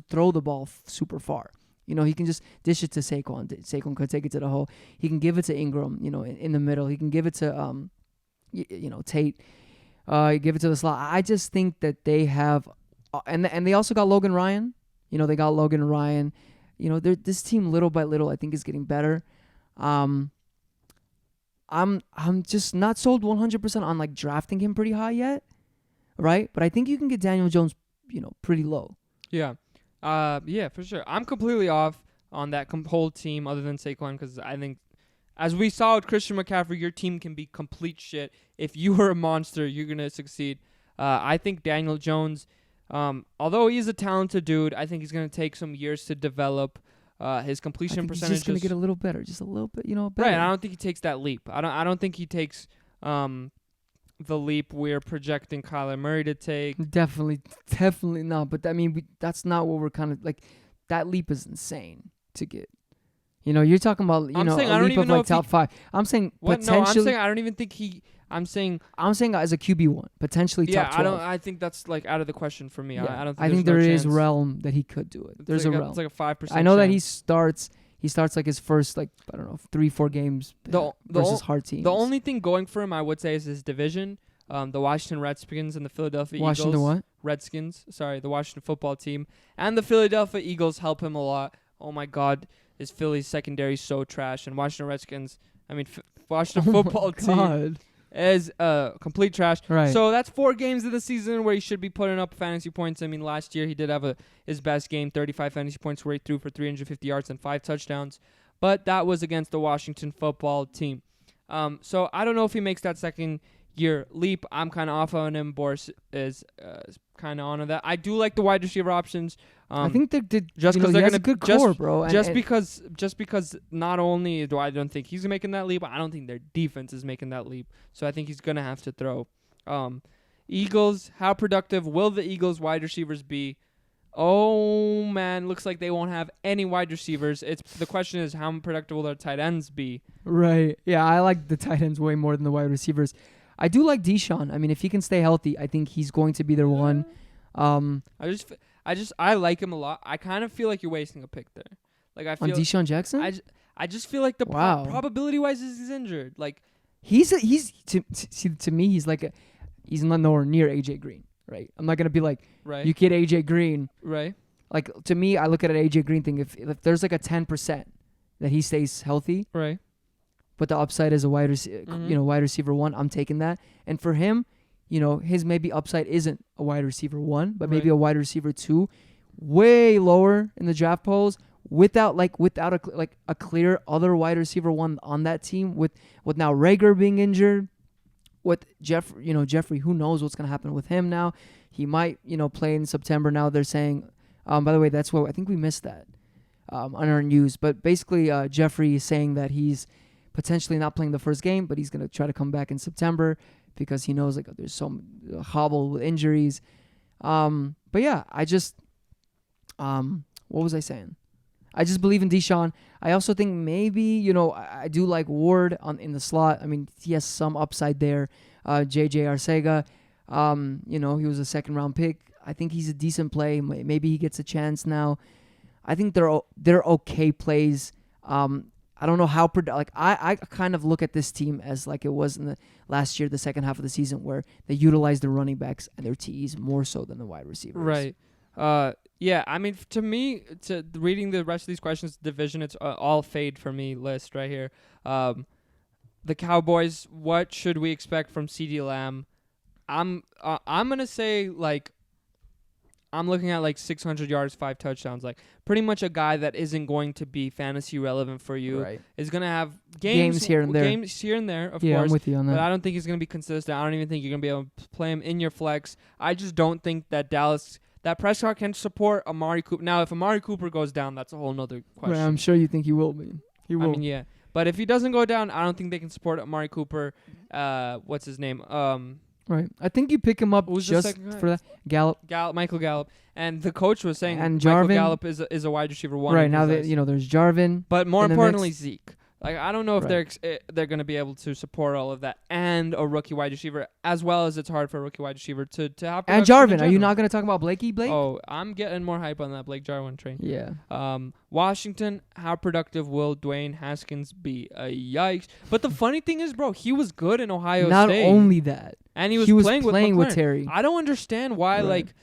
C: throw the ball super far. He can just dish it to Saquon. Saquon could take it to the hole. He can give it to Ingram, in the middle. He can give it to Tate. Give it to the slot. I just think that they have, and they also got Logan Ryan. They got Logan Ryan. This team little by little, I think, is getting better. I'm just not sold 100% on like drafting him pretty high yet, right? But I think you can get Daniel Jones, pretty low.
A: Yeah, for sure. I'm completely off on that whole team other than Saquon because I think, as we saw with Christian McCaffrey, your team can be complete shit. If you were a monster, you're gonna succeed. I think Daniel Jones, although he's a talented dude, I think he's gonna take some years to develop. His completion percentage
C: is just gonna get a little better, just a little bit, better.
A: Right. I don't think he takes that leap. I don't think he takes the leap we're projecting Kyler Murray to take.
C: Definitely not. But that's not what we're kind of like. That leap is insane to get. You're talking about a leap of like top 5. I'm saying potentially.
A: No, I'm saying I don't even think he. I'm saying
C: as a QB1, potentially top 12.
A: I think that's like out of the question for me.
C: Yeah.
A: I don't.
C: I think there is realm that he could do it. There's a realm.
A: It's like a 5%.
C: I know that he starts like his first 3-4 games versus hard teams.
A: The only thing going for him, I would say, is his division. The Washington Redskins and the Philadelphia
C: Washington
A: Eagles.
C: What?
A: Redskins. Sorry, the Washington football team and the Philadelphia Eagles help him a lot. Oh my God, is Philly's secondary so trash? And Washington Redskins. Washington football team is complete trash.
C: Right.
A: So that's 4 games of the season where he should be putting up fantasy points. Last year he did have his best game, 35 fantasy points, where he threw for 350 yards and 5 touchdowns. But that was against the Washington football team. So I don't know if he makes that second-year leap. I'm kind of off on him. Boris is kind of on that. I do like the wide receiver options.
C: I think they did
A: just because they're
C: gonna good core, bro.
A: Because not only do I don't think he's making that leap, I don't think their defense is making that leap. So I think he's gonna have to throw. Eagles, how productive will the Eagles wide receivers be? Oh man, looks like they won't have any wide receivers. The question is how productive will their tight ends be? Right.
C: Yeah, I like the tight ends way more than the wide receivers. I do like Deshaun. If he can stay healthy, I think he's going to be their one. I
A: like him a lot. I kind of feel like you're wasting a pick there. Like I feel
C: on Deshaun Jackson.
A: I just feel like the
C: Wow.
A: probability-wise he's injured. Like
C: He's to me he's not nowhere near AJ Green, right? I'm not gonna be like
A: right,
C: you kid AJ Green.
A: right,
C: Like to me, I look at an AJ Green thing. If there's like a 10% that he stays healthy,
A: right.
C: but the upside is a wide
A: Mhm.
C: wide receiver 1, I'm taking that. And for him, his maybe upside isn't a wide receiver 1, but maybe
A: Right.
C: a wide receiver 2, way lower in the draft polls. Without a clear other wide receiver 1 on that team, with now Rager being injured, with Jeffrey, who knows what's gonna happen with him now? He might play in September. Now they're saying, by the way, that's what I think we missed that on our news. But basically, Jeffrey is saying that he's potentially not playing the first game, but he's gonna try to come back in September because he knows there's some hobble with injuries. But yeah, I just what was I saying? I just believe in Deshaun. I also think maybe, I do like Ward in the slot. I mean, he has some upside there. JJ Arcega, he was a second-round pick. I think he's a decent play. Maybe he gets a chance now. I think they're okay plays. I don't know how I kind of look at this team as like it was in the last year, the second half of the season, where they utilized the running backs and their TEs more so than the wide receivers.
A: Right. Yeah, I mean, to me, reading the rest of these questions, division, it's all fade for me list right here. The Cowboys, what should we expect from CeeDee Lamb? I'm gonna say I'm looking at 600 yards, 5 touchdowns. Like pretty much a guy that isn't going to be fantasy relevant for you.
C: Right.
A: Is gonna have
C: Games here and there.
A: Games here and there, of
C: Yeah,
A: course.
C: I'm with you on that.
A: But I don't think he's gonna be consistent. I don't even think you're gonna be able to play him in your flex. I just don't think that that Prescott can support Amari Cooper. Now, if Amari Cooper goes down, that's a whole nother question.
C: Right, I'm sure you think he will be. He will.
A: I mean, yeah. But if he doesn't go down, I don't think they can support Amari Cooper. What's his name?
C: Right. I think you pick him up
A: Who's the
C: just
A: second guy?
C: for that. Gallup.
A: Michael Gallup. And the coach was saying
C: And
A: Michael
C: Jarvin.
A: Gallup is a wide receiver 1.
C: Right,
A: in
C: now
A: his
C: that
A: eyes.
C: there's Jarvin.
A: But more
C: in the
A: importantly,
C: mix.
A: Zeke. I don't know if they're going to be able to support all of that and a rookie wide receiver, as well as it's hard for a rookie wide receiver to have.
C: And
A: production in
C: Jarvin. Are you
A: general.
C: not going to talk about Blake?
A: Oh, I'm getting more hype on that Blake Jarwin train.
C: Yeah.
A: Washington, how productive will Dwayne Haskins be? Yikes. But the funny thing is, bro, he was good in Ohio
C: Not
A: State.
C: only that.
A: And he was
C: playing
A: with McLaurin.
C: Terry.
A: I don't understand why,
C: Right.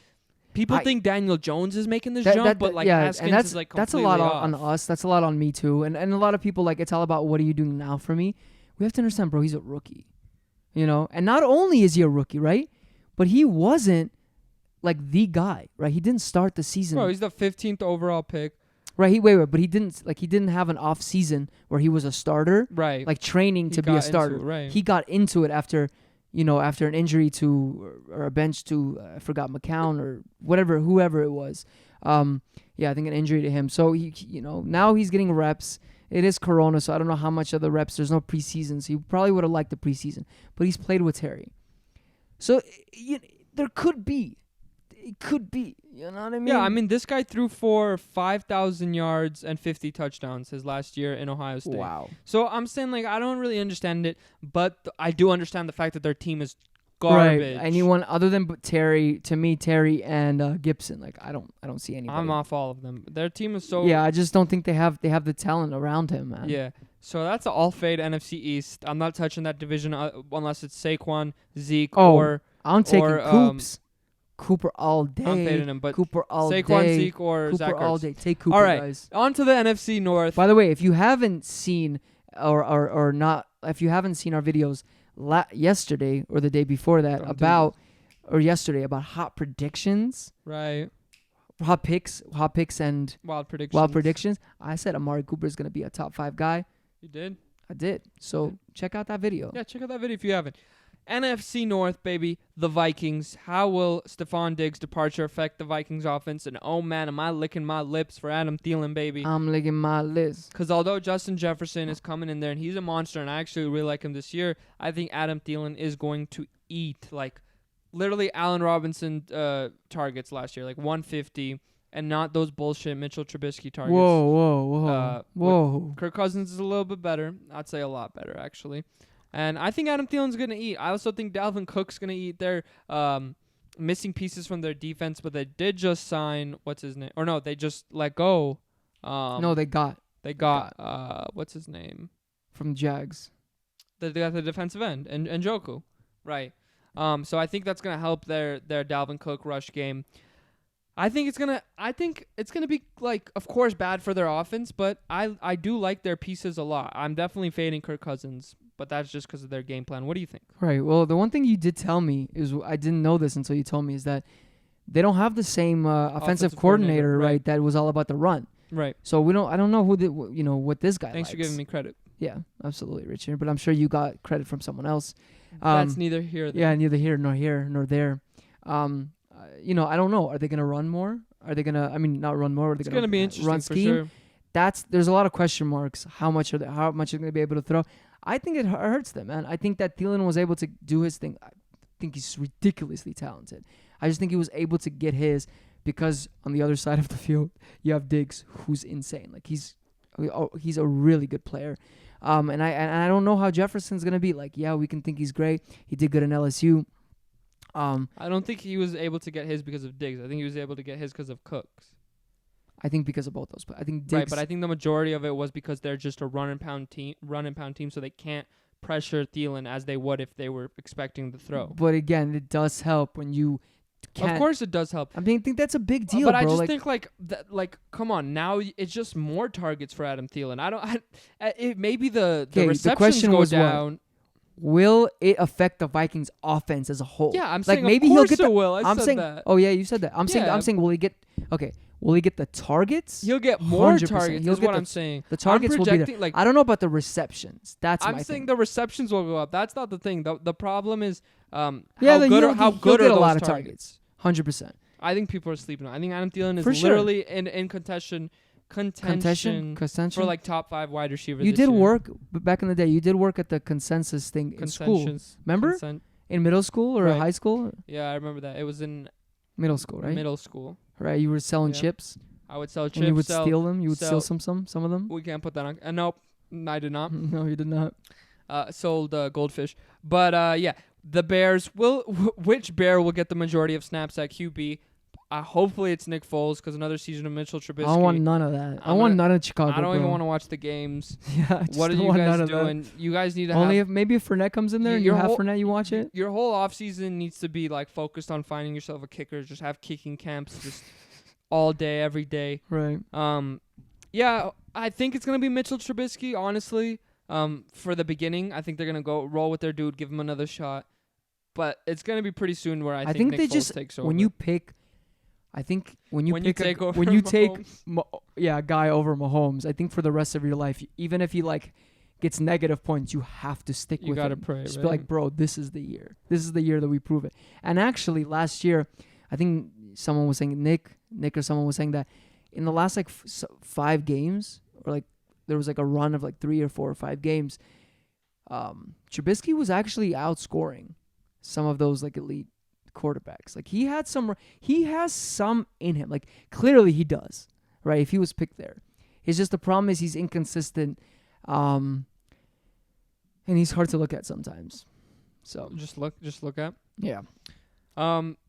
A: people think Daniel Jones is making this jump, but Haskins
C: and that's
A: is
C: that's a
A: completely
C: lot
A: off.
C: on us. That's a lot on me too. And a lot of people it's all about what are you doing now for me. We have to understand, bro. He's a rookie, And not only is he a rookie, right? But he wasn't the guy, right? He didn't start the season.
A: Bro, he's the 15th overall pick.
C: Right. But he didn't have an off season where he was a starter.
A: Right.
C: Training to be a starter.
A: Right.
C: He got into it after an injury to or a bench to I forgot McCown or whoever it was. I think an injury to him. So he now he's getting reps. It is Corona, so I don't know how much of the reps. There's no preseason, so he probably would have liked the preseason. But he's played with Terry, so there could be. It could be. You know what I mean?
A: Yeah, I mean, this guy threw for 5,000 yards and 50 touchdowns his last year in Ohio State.
C: Wow.
A: So I'm saying, I don't really understand it, but I do understand the fact that their team is garbage.
C: Right. Anyone other than Terry, to me, Terry and Gibson, I don't see anybody.
A: I'm off all of them. Their team is so...
C: Yeah, I just don't think they have the talent around him, man.
A: Yeah. So that's an all-fade NFC East. I'm not touching that division unless it's Saquon, Zeke, or...
C: I'm taking
A: or,
C: Coops. Cooper all day.
A: I'm fading him, but
C: Cooper all
A: Saquon,
C: day.
A: Zeke, or
C: Cooper
A: Zach Ertz.
C: all day. Take Cooper,
A: All right,
C: guys.
A: on to the NFC North.
C: By the way, if you haven't seen or not, if you haven't seen our videos yesterday or the day before that about hot predictions,
A: right?
C: Hot picks, and
A: Wild predictions.
C: Wild predictions. I said Amari Cooper is going to be a top 5 guy.
A: You did?
C: I did. So check out that video.
A: Yeah, check out that video if you haven't. NFC North, baby, the Vikings. How will Stephon Diggs' departure affect the Vikings offense? And oh man, am I licking my lips for Adam Thielen, baby?
C: I'm licking my lips.
A: Because although Justin Jefferson is coming in there and he's a monster, and I actually really like him this year, I think Adam Thielen is going to eat literally Allen Robinson targets last year, 150, and not those bullshit Mitchell Trubisky targets.
C: Whoa.
A: Kirk Cousins is a little bit better. I'd say a lot better, actually. And I think Adam Thielen's going to eat. I also think Dalvin Cook's going to eat. They're missing pieces from their defense, but they did just sign, what's his name? Or no, they just let go.
C: No, they got
A: They got what's his name
C: from Jags.
A: They got the defensive end and Njoku, right? So I think that's gonna help their Dalvin Cook rush game. I think it's gonna be like, of course, bad for their offense, but I do like their pieces a lot. I'm definitely fading Kirk Cousins, but that's just because of their game plan. What do you think?
C: Right. Well, the one thing you did tell me is, I didn't know this until you told me, is that they don't have the same offensive coordinator, right? That was all about the run.
A: Right.
C: So I don't know what this guy
A: Thanks
C: likes.
A: for giving me credit.
C: Yeah, absolutely, Richard. But I'm sure you got credit from someone else.
A: That's neither here.
C: Yeah, neither here nor there. I don't know. Are they gonna run more? Are they gonna? I mean, not run more. Are they
A: it's gonna be interesting
C: run
A: for
C: scheme?
A: sure.
C: There's a lot of question marks. How much are they gonna be able to throw? I think it hurts them, man. I think that Thielen was able to do his thing. I think he's ridiculously talented. I just think he was able to get his, because on the other side of the field you have Diggs, who's insane. Like he's a really good player. And I don't know how Jefferson's gonna be. Like, yeah, we can think he's great. He did good in LSU.
A: I don't think he was able to get his because of Diggs. I think he was able to get his because of Cooks.
C: I think because of both those. But I think Diggs.
A: Right, but I think the majority of it was because they're just a run and pound team, so they can't pressure Thielen as they would if they were expecting the throw.
C: But again, it does help when you can't.
A: Of course, it does help.
C: I think that's a big deal,
A: but
C: bro.
A: I just think come on, now it's just more targets for Adam Thielen. Maybe the receptions
C: question
A: go
C: was
A: down.
C: What? Will it affect the Vikings offense as a whole?
A: Yeah, I'm
C: like
A: saying
C: maybe
A: of course
C: he'll get
A: it will. I'm
C: saying
A: that.
C: Oh yeah, you said that. I'm saying will he get Will he get the targets?
A: He'll get more
C: 100%.
A: targets.
C: He'll
A: is
C: get
A: what I'm saying.
C: The targets will be there.
A: Like,
C: I don't know about the receptions. That's
A: I'm
C: my
A: saying
C: thing.
A: the receptions will go up. That's not the thing. The problem is how
C: he'll
A: good
C: get
A: are
C: a lot
A: those
C: of targets. 100%.
A: I think people are sleeping on. I think Adam Thielen is
C: For sure.
A: literally in contention for like top 5 wide receiver.
C: You
A: this
C: did
A: year.
C: work back in the day. You did work at the consensus thing in school. Remember? In middle school or high school?
A: Yeah, I remember that. It was in
C: middle school, right?
A: Middle school.
C: Right. You were selling chips.
A: I would sell chips.
C: And you would steal them. You would steal some of them.
A: We can't put that on. Nope, I did not.
C: No, you did not.
A: Sold goldfish, but yeah, the Bears will. Which Bear will get the majority of snaps at QB? Hopefully it's Nick Foles, because another season of Mitchell Trubisky.
C: I don't want none of that. I want none of Chicago.
A: I don't
C: even
A: want to watch the games.
C: Yeah.
A: What are you guys doing? You guys need to
C: only if Fournette comes in there and you have Fournette, you watch it.
A: Your whole offseason needs to be like focused on finding yourself a kicker. Just have kicking camps just all day, every day.
C: Right.
A: Yeah, I think it's gonna be Mitchell Trubisky. Honestly, for the beginning, I think they're gonna go roll with their dude, give him another shot. But it's gonna be pretty soon where I think Nick
C: they
A: Foles
C: just
A: takes over.
C: when you take a guy over Mahomes, I think for the rest of your life, even if he like gets negative points, you have to stick with him.
A: You gotta pray.
C: Just
A: right?
C: be like, bro, this is the year. This is the year that we prove it. And actually, last year, I think someone was saying Nick or someone was saying that in the last like 5 games, or like there was like a run of like 3 or 4 or 5 games, Trubisky was actually outscoring some of those like elite quarterbacks. Like he has some in him. Like clearly he does, right? If he was picked there, it's just the problem is he's inconsistent, and he's hard to look at sometimes. So
A: just look at.
C: Yeah.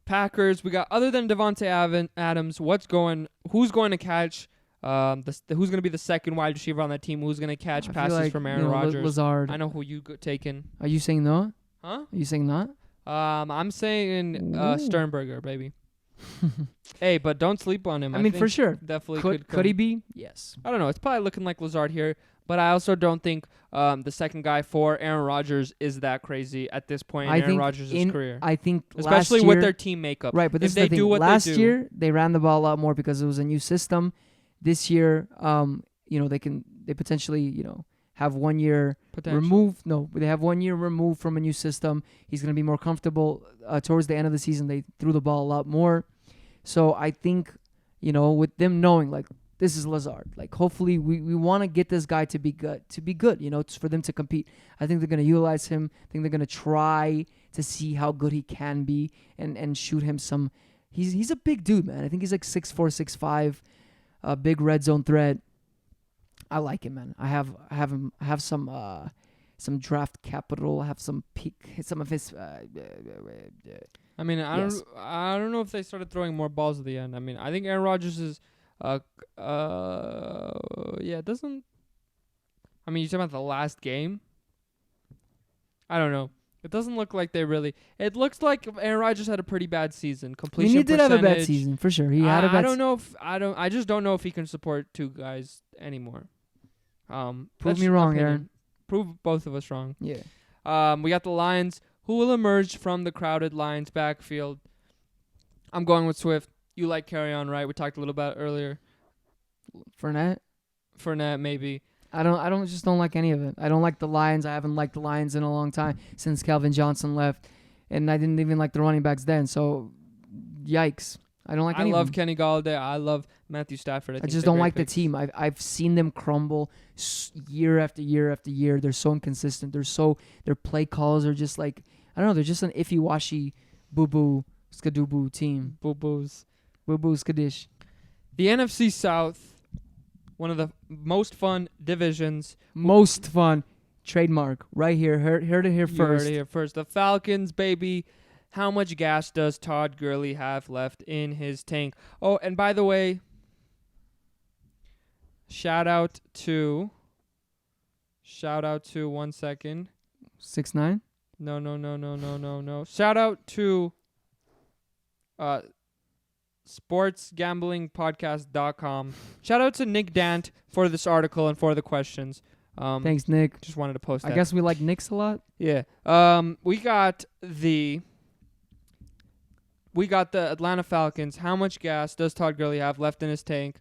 A: Packers. We got, other than Devontae Adams, who's going to catch? Who's going to be the second wide receiver on that team? Who's going to catch passes from Aaron Rodgers?
C: Lazard.
A: I know who you taking.
C: Are you saying no?
A: Huh?
C: Are you saying not?
A: I'm saying Sternberger, baby. Hey, but don't sleep on him.
C: I mean, for sure.
A: Definitely
C: could he be? Yes.
A: I don't know. It's probably looking like Lazard here, but I also don't think the second guy for Aaron Rodgers is that crazy at this point in Aaron Rodgers' career.
C: I think
A: especially
C: last year,
A: with their team makeup.
C: Right, but this
A: if
C: is the thing. Last year they ran the ball a lot more because it was a new system. This year, they potentially, have 1 year removed. No, they have 1 year removed from a new system. He's going to be more comfortable. Towards the end of the season, they threw the ball a lot more. So I think, with them knowing, like, this is Lazard. Like, hopefully we want to get this guy to be good, it's for them to compete. I think they're going to utilize him. I think they're going to try to see how good he can be and shoot him some. He's a big dude, man. I think he's like 6'4", 6'5", a big red zone threat. I like him, man. I have some draft capital. I have some of his.
A: I mean, I don't know if they started throwing more balls at the end. I mean, I think Aaron Rodgers is Yeah, it doesn't. I mean, you're talking about the last game. I don't know. It doesn't look like they really. It looks like Aaron Rodgers had a pretty bad season.
C: I mean,
A: Completion
C: he did have a bad
A: percentage.
C: season for sure. He had a bad.
A: I don't know if I just don't know if he can support two guys anymore.
C: Prove
A: that's
C: me
A: just
C: wrong,
A: opinion.
C: Aaron.
A: Prove both of us wrong.
C: Yeah.
A: We got the Lions. Who will emerge from the crowded Lions backfield? I'm going with Swift. You like carry on, right? We talked a little about it earlier.
C: Fournette.
A: Maybe.
C: I don't like any of it. I don't like the Lions. I haven't liked the Lions in a long time since Calvin Johnson left, and I didn't even like the running backs then. So, yikes! I don't like.
A: I
C: any
A: love
C: of them.
A: Kenny Galladay. I love Matthew Stafford.
C: I
A: think
C: just
A: they're
C: don't
A: great
C: like
A: picks.
C: the team. I've seen them crumble year after year after year. They're so inconsistent. Their play calls are just like I don't know. They're just an iffy washy boo boo skadoo team.
A: Boo boos.
C: Boo boo skadish.
A: The NFC South, one of the most fun divisions.
C: Most fun. Trademark right here. Heard it here
A: You
C: first.
A: heard it here first. The Falcons, baby. How much gas does Todd Gurley have left in his tank? Oh, and by the way, shout out to 1 second.
C: 6'9".
A: No. Shout out to sportsgamblingpodcast.com. Shout out to Nick Dant for this article and for the questions.
C: Thanks, Nick.
A: Just wanted to post that.
C: I guess we like Knicks a lot.
A: Yeah. We got the Atlanta Falcons. How much gas does Todd Gurley have left in his tank?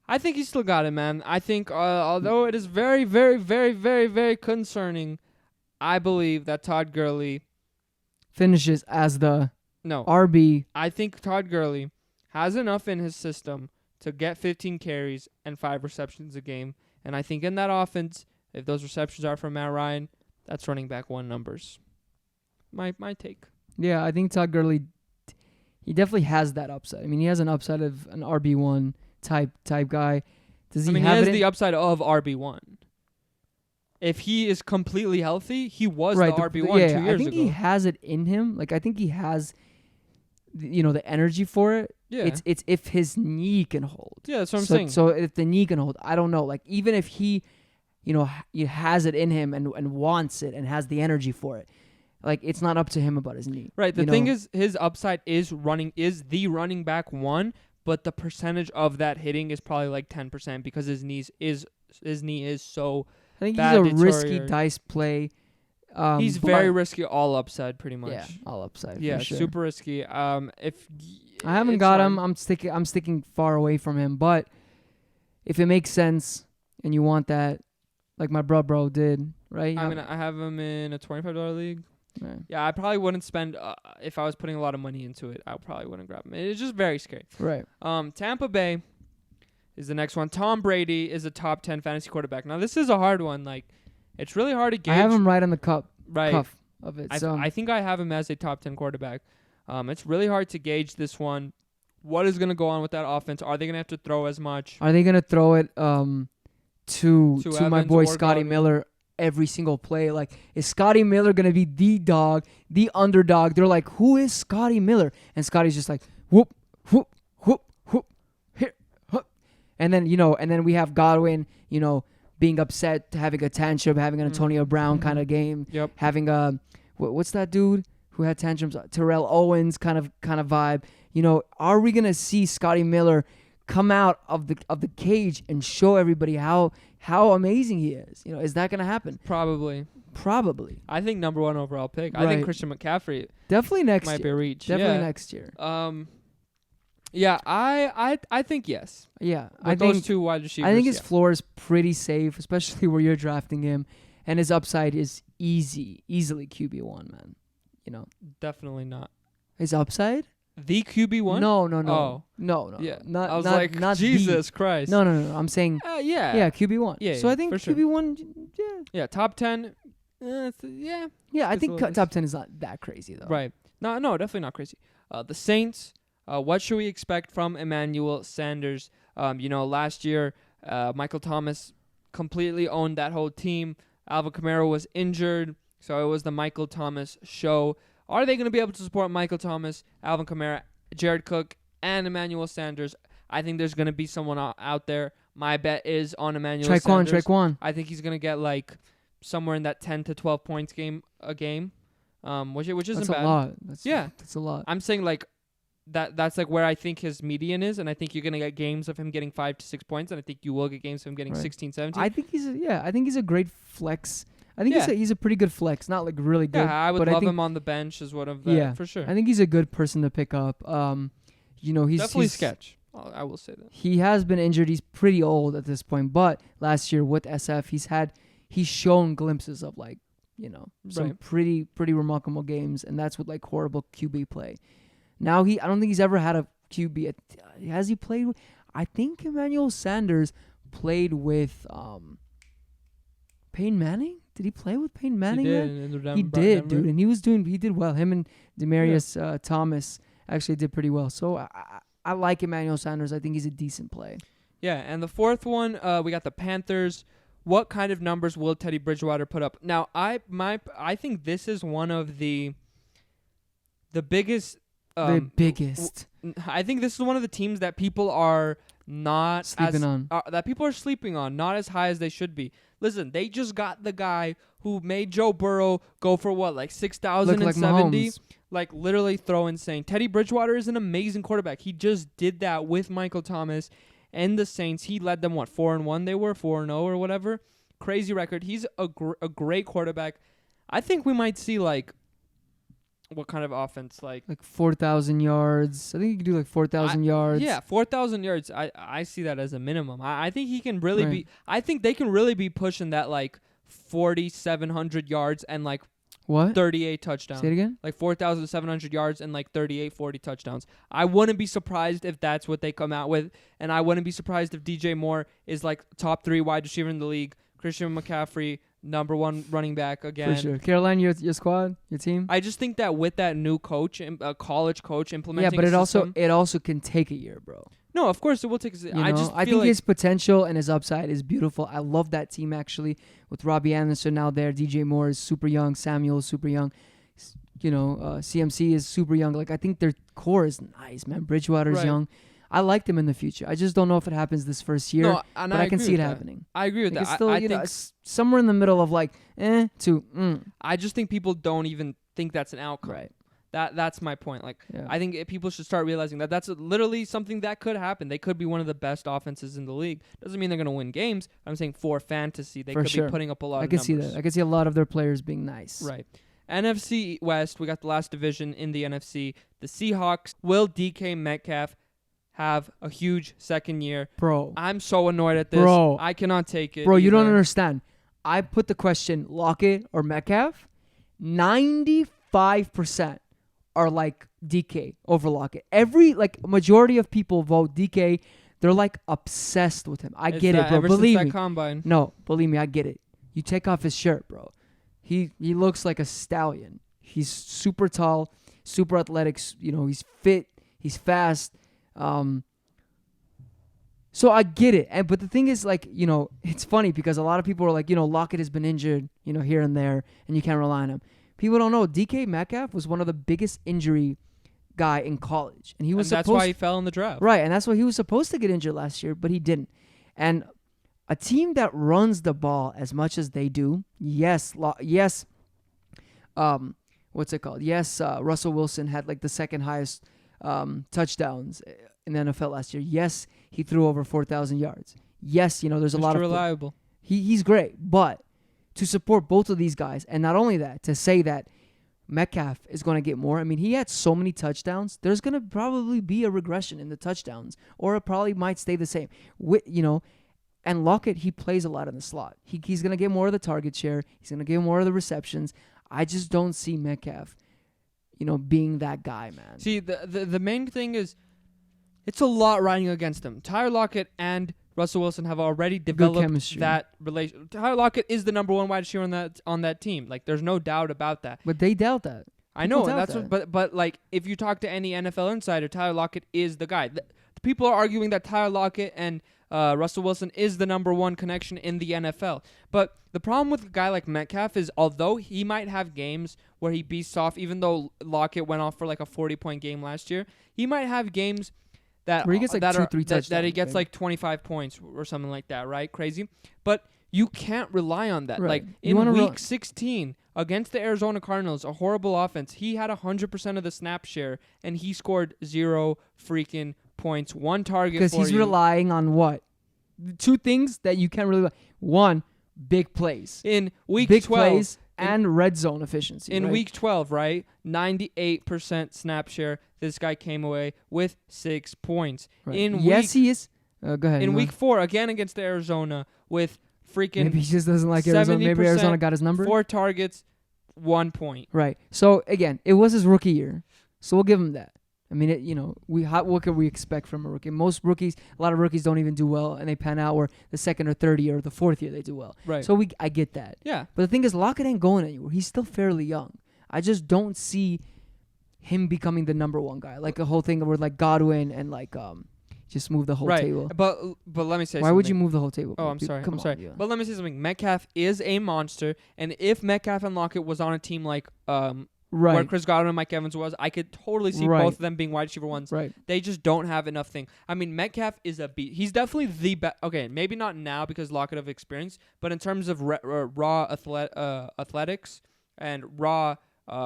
A: I think he's still got it, man. I think although it is very, very, very, very, very concerning, I believe that Todd Gurley
C: Finishes as the
A: no.
C: RB.
A: I think Todd Gurley has enough in his system to get 15 carries and 5 receptions a game. And I think in that offense, if those receptions are from Matt Ryan, that's running back one numbers. My take.
C: Yeah, I think Todd Gurley, he definitely has that upside. I mean, he has an upside of an RB1 type guy. Does he
A: he
C: have
A: has
C: it?
A: the upside of RB1. If he is completely healthy, he was
C: right,
A: the RB1 2 years ago.
C: I think he has it in him. Like, I think he has, the energy for it.
A: Yeah.
C: It's if his knee can hold.
A: Yeah, that's what I'm saying.
C: So if the knee can hold, I don't know. Like, even if he, he has it in him and wants it and has the energy for it, like, it's not up to him about his knee.
A: Right. The thing is, his upside is the running back one, but the percentage of that hitting is probably like 10% because his knee is so.
C: I think
A: bad
C: he's a risky
A: deteriorator.
C: dice play.
A: He's very risky, all upside, pretty much.
C: Yeah, all upside.
A: Yeah,
C: for sure.
A: super risky. If
C: I haven't
A: it's
C: got
A: hard.
C: him, I'm sticking far away from him. But if it makes sense and you want that, like my bro did, right?
A: I have him in a $25 league.
C: Right.
A: Yeah, I probably wouldn't spend if I was putting a lot of money into it. I probably wouldn't grab him. It's just very scary.
C: Right.
A: Tampa Bay is the next one. Tom Brady is a top 10 fantasy quarterback. Now this is a hard one. Like, it's really hard to gauge.
C: I have him right on the cuff of it.
A: I think I have him as a top 10 quarterback. It's really hard to gauge this one. What is going to go on with that offense? Are they going to have to throw as much?
C: Are they going to throw it to my
A: Evans
C: boy
A: or
C: Scotty
A: Godwin?
C: Miller every single play? Like, is Scotty Miller going to be the dog, the underdog? They're like, who is Scotty Miller? And Scotty's just like, whoop, whoop, whoop, whoop, here, whoop. And then, we have Godwin, being upset, having a tantrum, having an Antonio Brown kind of game.
A: Yep.
C: Having what's that dude who had tantrums? Terrell Owens kind of vibe. Are we gonna see Scotty Miller come out of the cage and show everybody how amazing he is? Is that gonna happen?
A: Probably.
C: I
A: think number 1 overall pick. I think
C: Right.
A: Christian McCaffrey
C: Definitely next
A: might
C: year.
A: be a reach.
C: Definitely
A: Yeah.
C: next year.
A: Yeah, I think yes.
C: Yeah,
A: With those two wide receivers.
C: I think his floor is pretty safe, especially where you're drafting him, and his upside is easily QB1, man.
A: Definitely not.
C: His upside?
A: The QB1?
C: No.
A: Oh.
C: No.
A: Yeah.
C: Not,
A: I was
C: not,
A: like,
C: not
A: Jesus
C: the.
A: Christ.
C: No. I'm saying,
A: Yeah,
C: QB1.
A: Yeah,
C: So I think
A: for sure.
C: QB1,
A: Yeah, top 10. Yeah.
C: yeah, I
A: It's
C: think
A: a little
C: top 10 is not that crazy, though.
A: Right. No, definitely not crazy. The Saints, what should we expect from Emmanuel Sanders? Last year, Michael Thomas completely owned that whole team. Alvin Kamara was injured, so it was the Michael Thomas show. Are they going to be able to support Michael Thomas, Alvin Kamara, Jared Cook, and Emmanuel Sanders? I think there's going to be someone out there. My bet is on Emmanuel Sanders.
C: Traquan.
A: I think he's going to get like somewhere in that 10 to 12 points a game, which isn't
C: That's
A: bad.
C: a lot. That's a lot.
A: I'm saying like that's like where I think his median is, and I think you're going to get games of him getting 5 to 6 points, and I think you will get games of him getting 16, 17.
C: I think he's a great flex. I think he's a pretty good flex, not like really good.
A: Yeah, I would
C: but
A: love him on the bench as one of the,
C: Yeah,
A: for sure.
C: I think he's a good person to pick up. He's
A: definitely sketch. I will say that.
C: He has been injured. He's pretty old at this point, but last year with SF, he's shown glimpses of like, some pretty remarkable games, and that's with like horrible QB play. Now I don't think he's ever had a QB. Has he played with? I think Emmanuel Sanders played with Peyton Manning. Did he play with Peyton Manning? He did, dude, and he did well. Him and Demarius Thomas actually did pretty well. So I like Emmanuel Sanders. I think he's a decent play.
A: Yeah, and the fourth one, we got the Panthers. What kind of numbers will Teddy Bridgewater put up? Now, I think this is one of the biggest.
C: The biggest.
A: I think this is one of the teams that people are not
C: sleeping on.
A: That people are sleeping on, not as high as they should be. Listen, they just got the guy who made Joe Burrow go for what, like 6,070? Like literally throw insane. Teddy Bridgewater is an amazing quarterback. He just did that with Michael Thomas and the Saints. He led them 4-1. They were 4-0 or whatever. Crazy record. He's a great quarterback. I think we might see like what kind of offense like
C: 4,000 yards. I think he could do like 4,000 yards.
A: Yeah, 4,000 yards. I see that as a minimum. I think he can really be. I think they can really be pushing that like 4,700 yards and like
C: what
A: 38 touchdowns.
C: Say it again.
A: Like 4,700 yards and like 40 touchdowns. I wouldn't be surprised if that's what they come out with, and I wouldn't be surprised if DJ Moore is like top 3 wide receiver in the league. Christian McCaffrey, number 1 running back again.
C: For sure. Caroline, your squad, your team.
A: I just think that with that new coach, college coach implementing,
C: but it also can take a year, bro.
A: No, of course it will take. I
C: think his potential and his upside is beautiful. I love that team actually with Robbie Anderson now there. DJ Moore is super young. Samuel is super young. CMC is super young. Like I think their core is nice, man. Bridgewater's young. I like them in the future. I just don't know if it happens this first year, but I can see it happening.
A: I agree with that.
C: It's still, I think somewhere in the middle of like to.
A: I just think people don't even think that's an outcome.
C: Right.
A: That's my point. Like I think people should start realizing that that's literally something that could happen. They could be one of the best offenses in the league. Doesn't mean they're going to win games. I'm saying for fantasy, they could be putting up a lot of numbers.
C: I can see that. I can see a lot of their players being nice.
A: Right. NFC West, we got the last division in the NFC. The Seahawks. Will DK Metcalf have a huge second year?
C: Bro.
A: I'm so annoyed at this.
C: Bro.
A: I cannot take it.
C: Bro, you don't understand. I put the question, Lockett or Metcalf, 95% are like DK over Lockett. Majority of people vote DK. They're like obsessed with him. I get it, bro. Believe me.
A: Combine.
C: No, believe me, I get it. You take off his shirt, bro. He looks like a stallion. He's super tall, super athletic. He's fit. He's fast. So I get it. But the thing is, it's funny because a lot of people are like, Lockett has been injured, here and there, and you can't rely on him. People don't know DK Metcalf was one of the biggest injury guy in college, and
A: that's why he fell in the draft.
C: Right, and that's why he was supposed to get injured last year, but he didn't. And a team that runs the ball as much as they do, what's it called? Yes, Russell Wilson had like the second highest touchdowns in the NFL last year. Yes, he threw over 4,000 yards. Yes, there's a lot of
A: reliable.
C: He's great, but to support both of these guys, and not only that, to say that Metcalf is going to get more. I mean, he had so many touchdowns. There's going to probably be a regression in the touchdowns, or it probably might stay the same. And Lockett, he plays a lot in the slot. He's going to get more of the target share. He's going to get more of the receptions. I just don't see Metcalf, being that guy, man.
A: See, the main thing is it's a lot riding against him. Tyler Lockett and Russell Wilson have already developed that relation. Tyler Lockett is the number 1 wide receiver on that team. Like, there's no doubt about that.
C: But they doubt that.
A: I know, and that's but like if you talk to any NFL insider, Tyler Lockett is the guy. The people are arguing that Tyler Lockett and Russell Wilson is the number 1 connection in the NFL. But the problem with a guy like Metcalf is, although he might have games where he beasts off, even though Lockett went off for like a 40-point game last year, he might have games that
C: Where he gets like
A: that
C: 2-3
A: are,
C: touchdowns.
A: that he gets
C: maybe.
A: like 25 points or something like that, right? Crazy. But you can't rely on that.
C: Right.
A: Like
C: You
A: in
C: wanna
A: week 16 against the Arizona Cardinals, a horrible offense, he had 100% of the snap share and he scored 0 freaking points. One target
C: because
A: for
C: he's
A: you.
C: relying on what? The two things that you can't really. One, big plays.
A: In week
C: Big
A: 12,
C: plays and red zone efficiency.
A: in
C: right?
A: week 12, right? 98% snap share. This guy came away with 6 points.
C: Right.
A: In
C: yes,
A: week
C: he is. Go ahead.
A: in
C: you
A: week
C: want-
A: 4 again against Arizona with freaking
C: maybe he just doesn't like Arizona. Maybe
A: 70%,
C: Arizona got his number.
A: 4 targets, 1 point.
C: Right. So again, it was his rookie year, so we'll give him that. I mean, what could we expect from a rookie? Most rookies, a lot of rookies don't even do well, and they pan out. Or the second or third year, or the fourth year, they do well.
A: Right.
C: So I get that.
A: Yeah.
C: But the thing is, Lockett ain't going anywhere. He's still fairly young. I just don't see him becoming the number one guy. Like a whole thing where like Godwin and like just move the whole
A: Right.
C: table.
A: But let me say
C: Why
A: something.
C: would you move the whole table?
A: Oh,
C: bro?
A: I'm
C: Dude,
A: sorry.
C: come
A: I'm
C: on,
A: sorry.
C: yeah.
A: But let me say something. Metcalf is a monster, and if Metcalf and Lockett was on a team like where
C: Right.
A: Chris Godwin and Mike Evans was, I could totally see
C: Right.
A: both of them being wide receiver ones.
C: Right.
A: They just don't have enough thing. I mean, Metcalf is a beast. He's definitely the best. Okay, maybe not now because Lockett of experience, but in terms of raw athletics and raw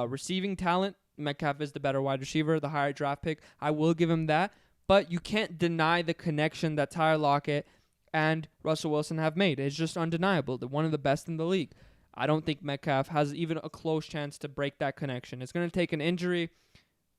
A: receiving talent, Metcalf is the better wide receiver, the higher draft pick. I will give him that. But you can't deny the connection that Tyler Lockett and Russell Wilson have made. It's just undeniable. They're one of the best in the league. I don't think Metcalf has even a close chance to break that connection. It's going to take an injury.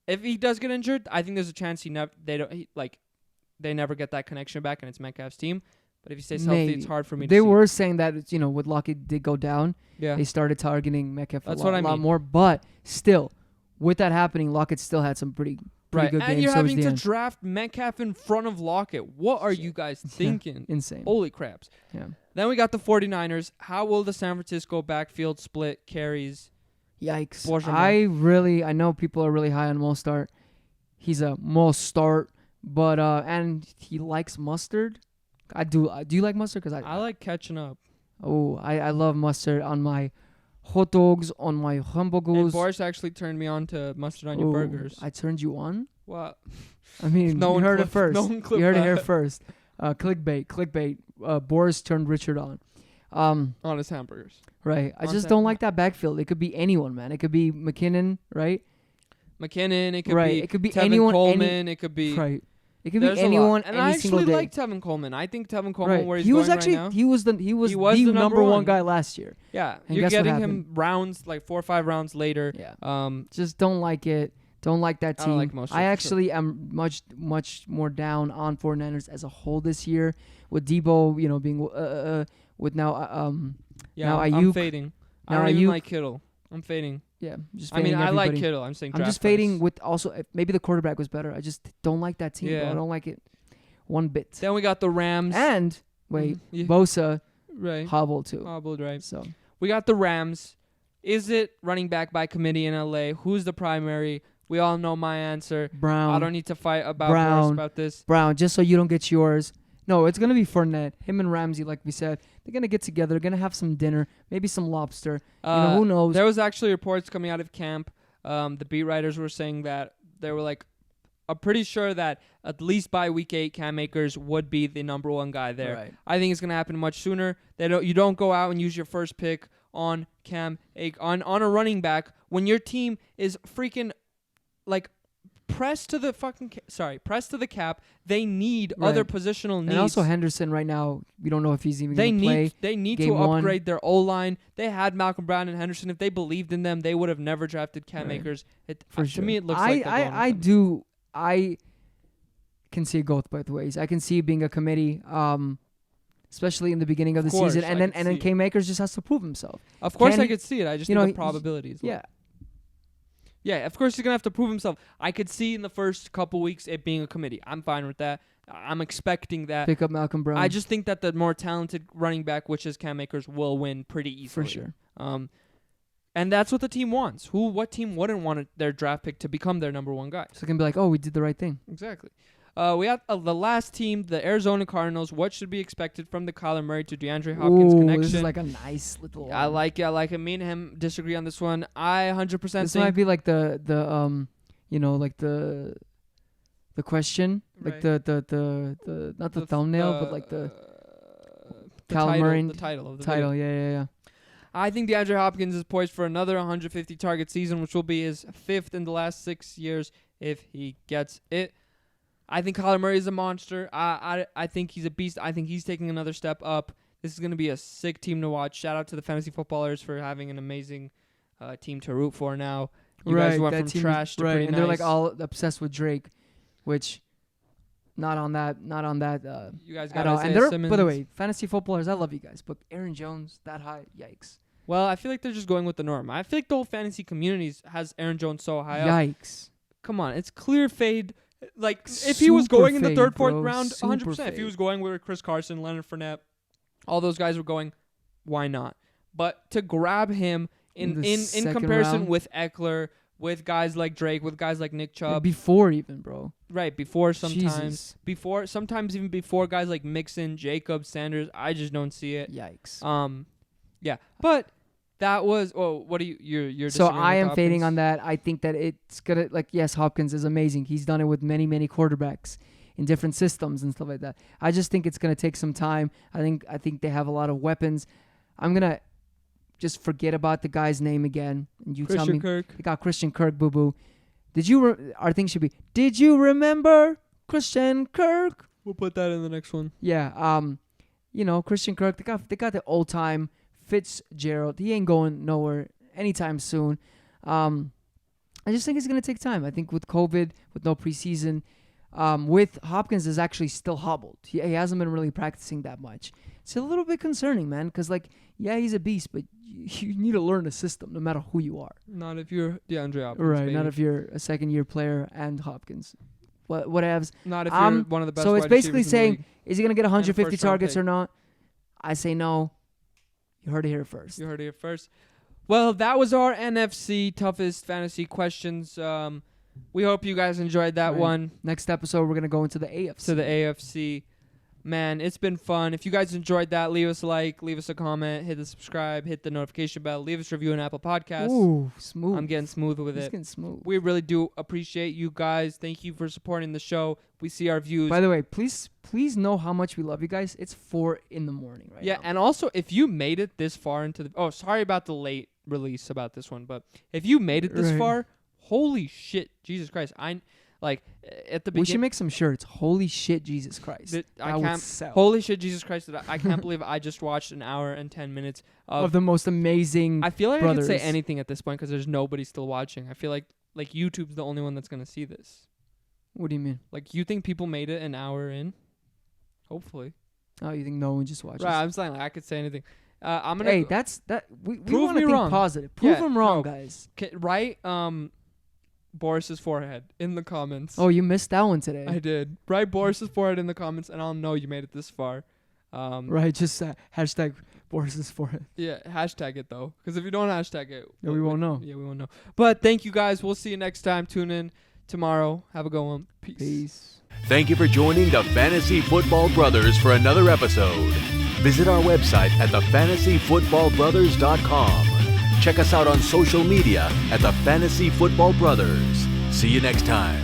A: If he does get injured, I think there's a chance they never get that connection back, and it's Metcalf's team. But if he stays healthy,
C: Maybe.
A: it's hard for me to
C: They
A: see.
C: were saying that with Lockett did go down.
A: Yeah.
C: They started targeting Metcalf
A: That's
C: a
A: what I
C: lot
A: mean.
C: more. But still, with that happening, Lockett still had some pretty
A: Right.
C: good
A: And
C: games.
A: you're
C: towards
A: having
C: the
A: to
C: end.
A: draft Metcalf in front of Lockett. What are you guys thinking?
C: Insane.
A: Holy craps.
C: Yeah.
A: Then we got the 49ers. How will the San Francisco backfield split carries?
C: Yikes.
A: Benjamin.
C: I know people are really high on Mostart. He's a Mostart, but and he likes mustard. I do. Do you like mustard? Because
A: I like catching up.
C: I love mustard on my hot dogs, on my
A: And
C: hamburgers.
A: Boris actually turned me on to mustard on your
C: Ooh,
A: burgers.
C: I turned you on.
A: What?
C: I mean,
A: No
C: you
A: one
C: heard it
A: clipped-
C: first.
A: no one clipped
C: You heard it here
A: that.
C: first. Clickbait. Boris turned Richard on.
A: On his hamburgers.
C: Right. I
A: On
C: just
A: Sam-
C: don't like that backfield. It could be anyone, man. It could be McKinnon, right?
A: McKinnon, it could
C: Right.
A: be
C: It could be
A: Tevin
C: anyone.
A: Coleman, it could be
C: Right. It could be
A: there's a lot.
C: anyone.
A: And
C: any
A: I
C: single
A: actually
C: day.
A: like Tevin Coleman. I think Tevin Coleman
C: Right.
A: where he's
C: He was
A: going
C: actually
A: right now.
C: he was the
A: the
C: number one
A: one.
C: guy last year.
A: Yeah.
C: And
A: You're
C: guess what
A: getting him
C: happened?
A: rounds like 4 or 5 rounds later.
C: Yeah. Just don't like it. Don't like that
A: I
C: team.
A: don't like Mostert, for
C: I
A: sure.
C: actually am much more down on 49ers as a whole this year with Debo, being with now
A: Yeah,
C: now
A: I'm
C: Ayuk-
A: fading. I
C: now
A: don't even
C: Ayuk-
A: like Kittle. I'm fading.
C: yeah, just
A: I mean,
C: fading
A: I like
C: everybody.
A: Kittle. I'm saying
C: I'm
A: draft
C: just fading
A: price.
C: with also maybe the quarterback was better. I just don't like that team. Bro.
A: Yeah.
C: I don't like it one bit.
A: Then we got the Rams.
C: And wait,
A: Yeah.
C: Bosa
A: Right.
C: hobbled too.
A: Hobbled, right.
C: So
A: We got the Rams. Is it running back by committee in LA? Who's the primary? We all know my answer.
C: Brown.
A: I don't need to fight about
C: Brown.
A: Boris about this.
C: Brown, just so you don't get yours. No, it's gonna be Fournette. Him and Ramsey, like we said, they're gonna get together. They're gonna have some dinner, maybe some lobster. Who knows?
A: There was actually reports coming out of camp. The beat writers were saying that they were like, I'm pretty sure that at least by week 8, Cam Akers would be the number one guy there.
C: Right.
A: I think it's gonna happen much sooner. You don't go out and use your first pick on on a running back when your team is freaking like pressed to the cap. They need
C: Right.
A: other positional needs.
C: And also Henderson right now, we don't know if he's even
A: They
C: gonna play.
A: need to
C: game one.
A: upgrade their O-line. They had Malcolm Brown and Henderson. If they believed in them, they would have never drafted Cam
C: Right.
A: Akers.
C: For
A: To
C: sure.
A: me, it looks like they're going
C: I
A: with him.
C: I can see it go both ways. I can see it being a committee, especially in the beginning of the
A: course,
C: season,
A: I
C: and then
A: can see it.
C: Cam Akers just has to prove himself.
A: Of course,
C: Can
A: I
C: he-
A: could see it. I just
C: you
A: think
C: know,
A: the
C: he-
A: probability is low.
C: Yeah,
A: Yeah, of course he's gonna have to prove himself. I could see in the first couple weeks it being a committee. I'm fine with that. I'm expecting that.
C: pick up Malcolm Brown.
A: I just think that the more talented running back, which is Cam Akers, will win pretty easily.
C: for sure.
A: And that's what the team wants. What team wouldn't want their draft pick to become their number one guy?
C: So it can be like, oh, we did the right thing.
A: Exactly. We have the last team, the Arizona Cardinals. What should be expected from the Kyler Murray to DeAndre Hopkins
C: Ooh,
A: connection?
C: this is like a nice little.
A: I like it. Me and him disagree on this one. I 100%
C: This
A: think
C: might be like the the question, like
A: Right.
C: the not the thumbnail, but like the Kyler
A: title,
C: Murray
A: the title of the
C: title.
A: video.
C: Yeah.
A: I think DeAndre Hopkins is poised for another 150 target season, which will be his 5th in the last 6 years if he gets it. I think Kyler Murray is a monster. I think he's a beast. I think he's taking another step up. This is going to be a sick team to watch. Shout out to the fantasy footballers for having an amazing team to root for now. You guys went from trash to pretty
C: and
A: nice.
C: they're like all obsessed with Drake, which not on that.
A: You guys
C: at
A: got
C: all.
A: Isaiah
C: And they're,
A: Simmons.
C: by the way, fantasy footballers, I love you guys, but Aaron Jones that high, yikes,
A: Well, I feel like they're just going with the norm. I feel like the whole fantasy community has Aaron Jones so high up.
C: yikes.
A: Come on, it's clear fade. Like, if he was going in the
C: Super
A: third, fourth
C: fade,
A: round,
C: bro.
A: 100%.
C: Super
A: If he was
C: fade.
A: going with Chris Carson, Leonard Fournette, all those guys were going, why not? But to grab him
C: In
A: in
C: the
A: in
C: second
A: comparison
C: round?
A: with Eckler, with guys like Drake, with guys like Nick Chubb,
C: Before even, bro.
A: right, before sometimes,
C: Jesus.
A: sometimes even before guys like Mixon, Jacobs, Sanders, I just don't see it.
C: Yikes.
A: Yeah, but that was, what do you're
C: So
A: disagreeing
C: I
A: with
C: am fading
A: Hopkins?
C: on that. I think that it's gonna, like, yes, Hopkins is amazing. He's done it with many quarterbacks in different systems and stuff like that. I just think it's gonna take some time. I think they have a lot of weapons. I'm gonna just forget about the guy's name again, and you tell
A: Christian
C: me
A: Kirk.
C: they got Christian Kirk. Boo boo. Our thing should be, did you remember Christian Kirk?
A: We'll put that in the next one.
C: Yeah. Christian Kirk. They got the old time Fitzgerald. He ain't going nowhere anytime soon. I just think it's gonna take time. I think with COVID, with no preseason, with Hopkins is actually still hobbled. He hasn't been really practicing that much. It's a little bit concerning, man. Because he's a beast, but you need to learn the system, no matter who you are.
A: Not if you're DeAndre Hopkins.
C: Right.
A: baby.
C: Not if you're a second-year player and Hopkins. Whatevs.
A: Not if you're one of the best.
C: So it's
A: wide
C: basically
A: receivers in the
C: saying,
A: league.
C: is he gonna get 150
A: first-round
C: targets
A: pick.
C: or not? I say no. You heard it here first.
A: You heard it here first. Well, that was our NFC toughest fantasy questions. We hope you guys enjoyed that
C: Right.
A: one.
C: Next episode, we're gonna go into the AFC.
A: To the AFC. Man, it's been fun. If you guys enjoyed that, leave us a like, leave us a comment, hit the subscribe, hit the notification bell, leave us a review on Apple Podcasts.
C: Ooh, smooth.
A: I'm getting smooth with
C: It's
A: it.
C: getting smooth.
A: We really do appreciate you guys. Thank you for supporting the show. We see our views.
C: By the way, please know how much we love you guys. It's 4 a.m. right
A: Yeah,
C: now.
A: and also if you made it this far into the sorry about the late release about this one, but if you made it this
C: Right.
A: far, holy shit, Jesus Christ. At the
C: We should
A: beginning,
C: make some shirts. Holy shit, Jesus Christ.
A: that I
C: That would
A: can't
C: sell.
A: holy shit, Jesus Christ, that I can't believe I just watched an hour and 10 minutes
C: Of the most amazing
A: I feel like I
C: brothers.
A: could say anything at this point because there's nobody still watching. I feel like YouTube's the only one that's gonna see this.
C: What do you mean?
A: Like, you think people made it an hour in? Hopefully.
C: Oh, you think no one just watches?
A: Right, I'm saying I could say anything. I'm gonna
C: Hey, we
A: Prove
C: want to
A: me
C: think
A: wrong.
C: positive. Prove
A: Yeah,
C: them wrong,
A: no.
C: guys.
A: write Boris's forehead in the comments.
C: Oh, you missed that one today.
A: I did. Write Boris's forehead in the comments, and I'll know you made it this far.
C: Right, just hashtag Boris's forehead.
A: Yeah, hashtag it though, because if you don't hashtag it,
C: Yeah, we won't know.
A: Yeah, we won't know. But thank you guys. We'll see you next time. Tune in tomorrow. Have a good one. Peace.
C: Peace.
B: Thank you for joining the Fantasy Football Brothers for another episode. Visit our website at thefantasyfootballbrothers.com. Check us out on social media at the Fantasy Football Brothers. See you next time.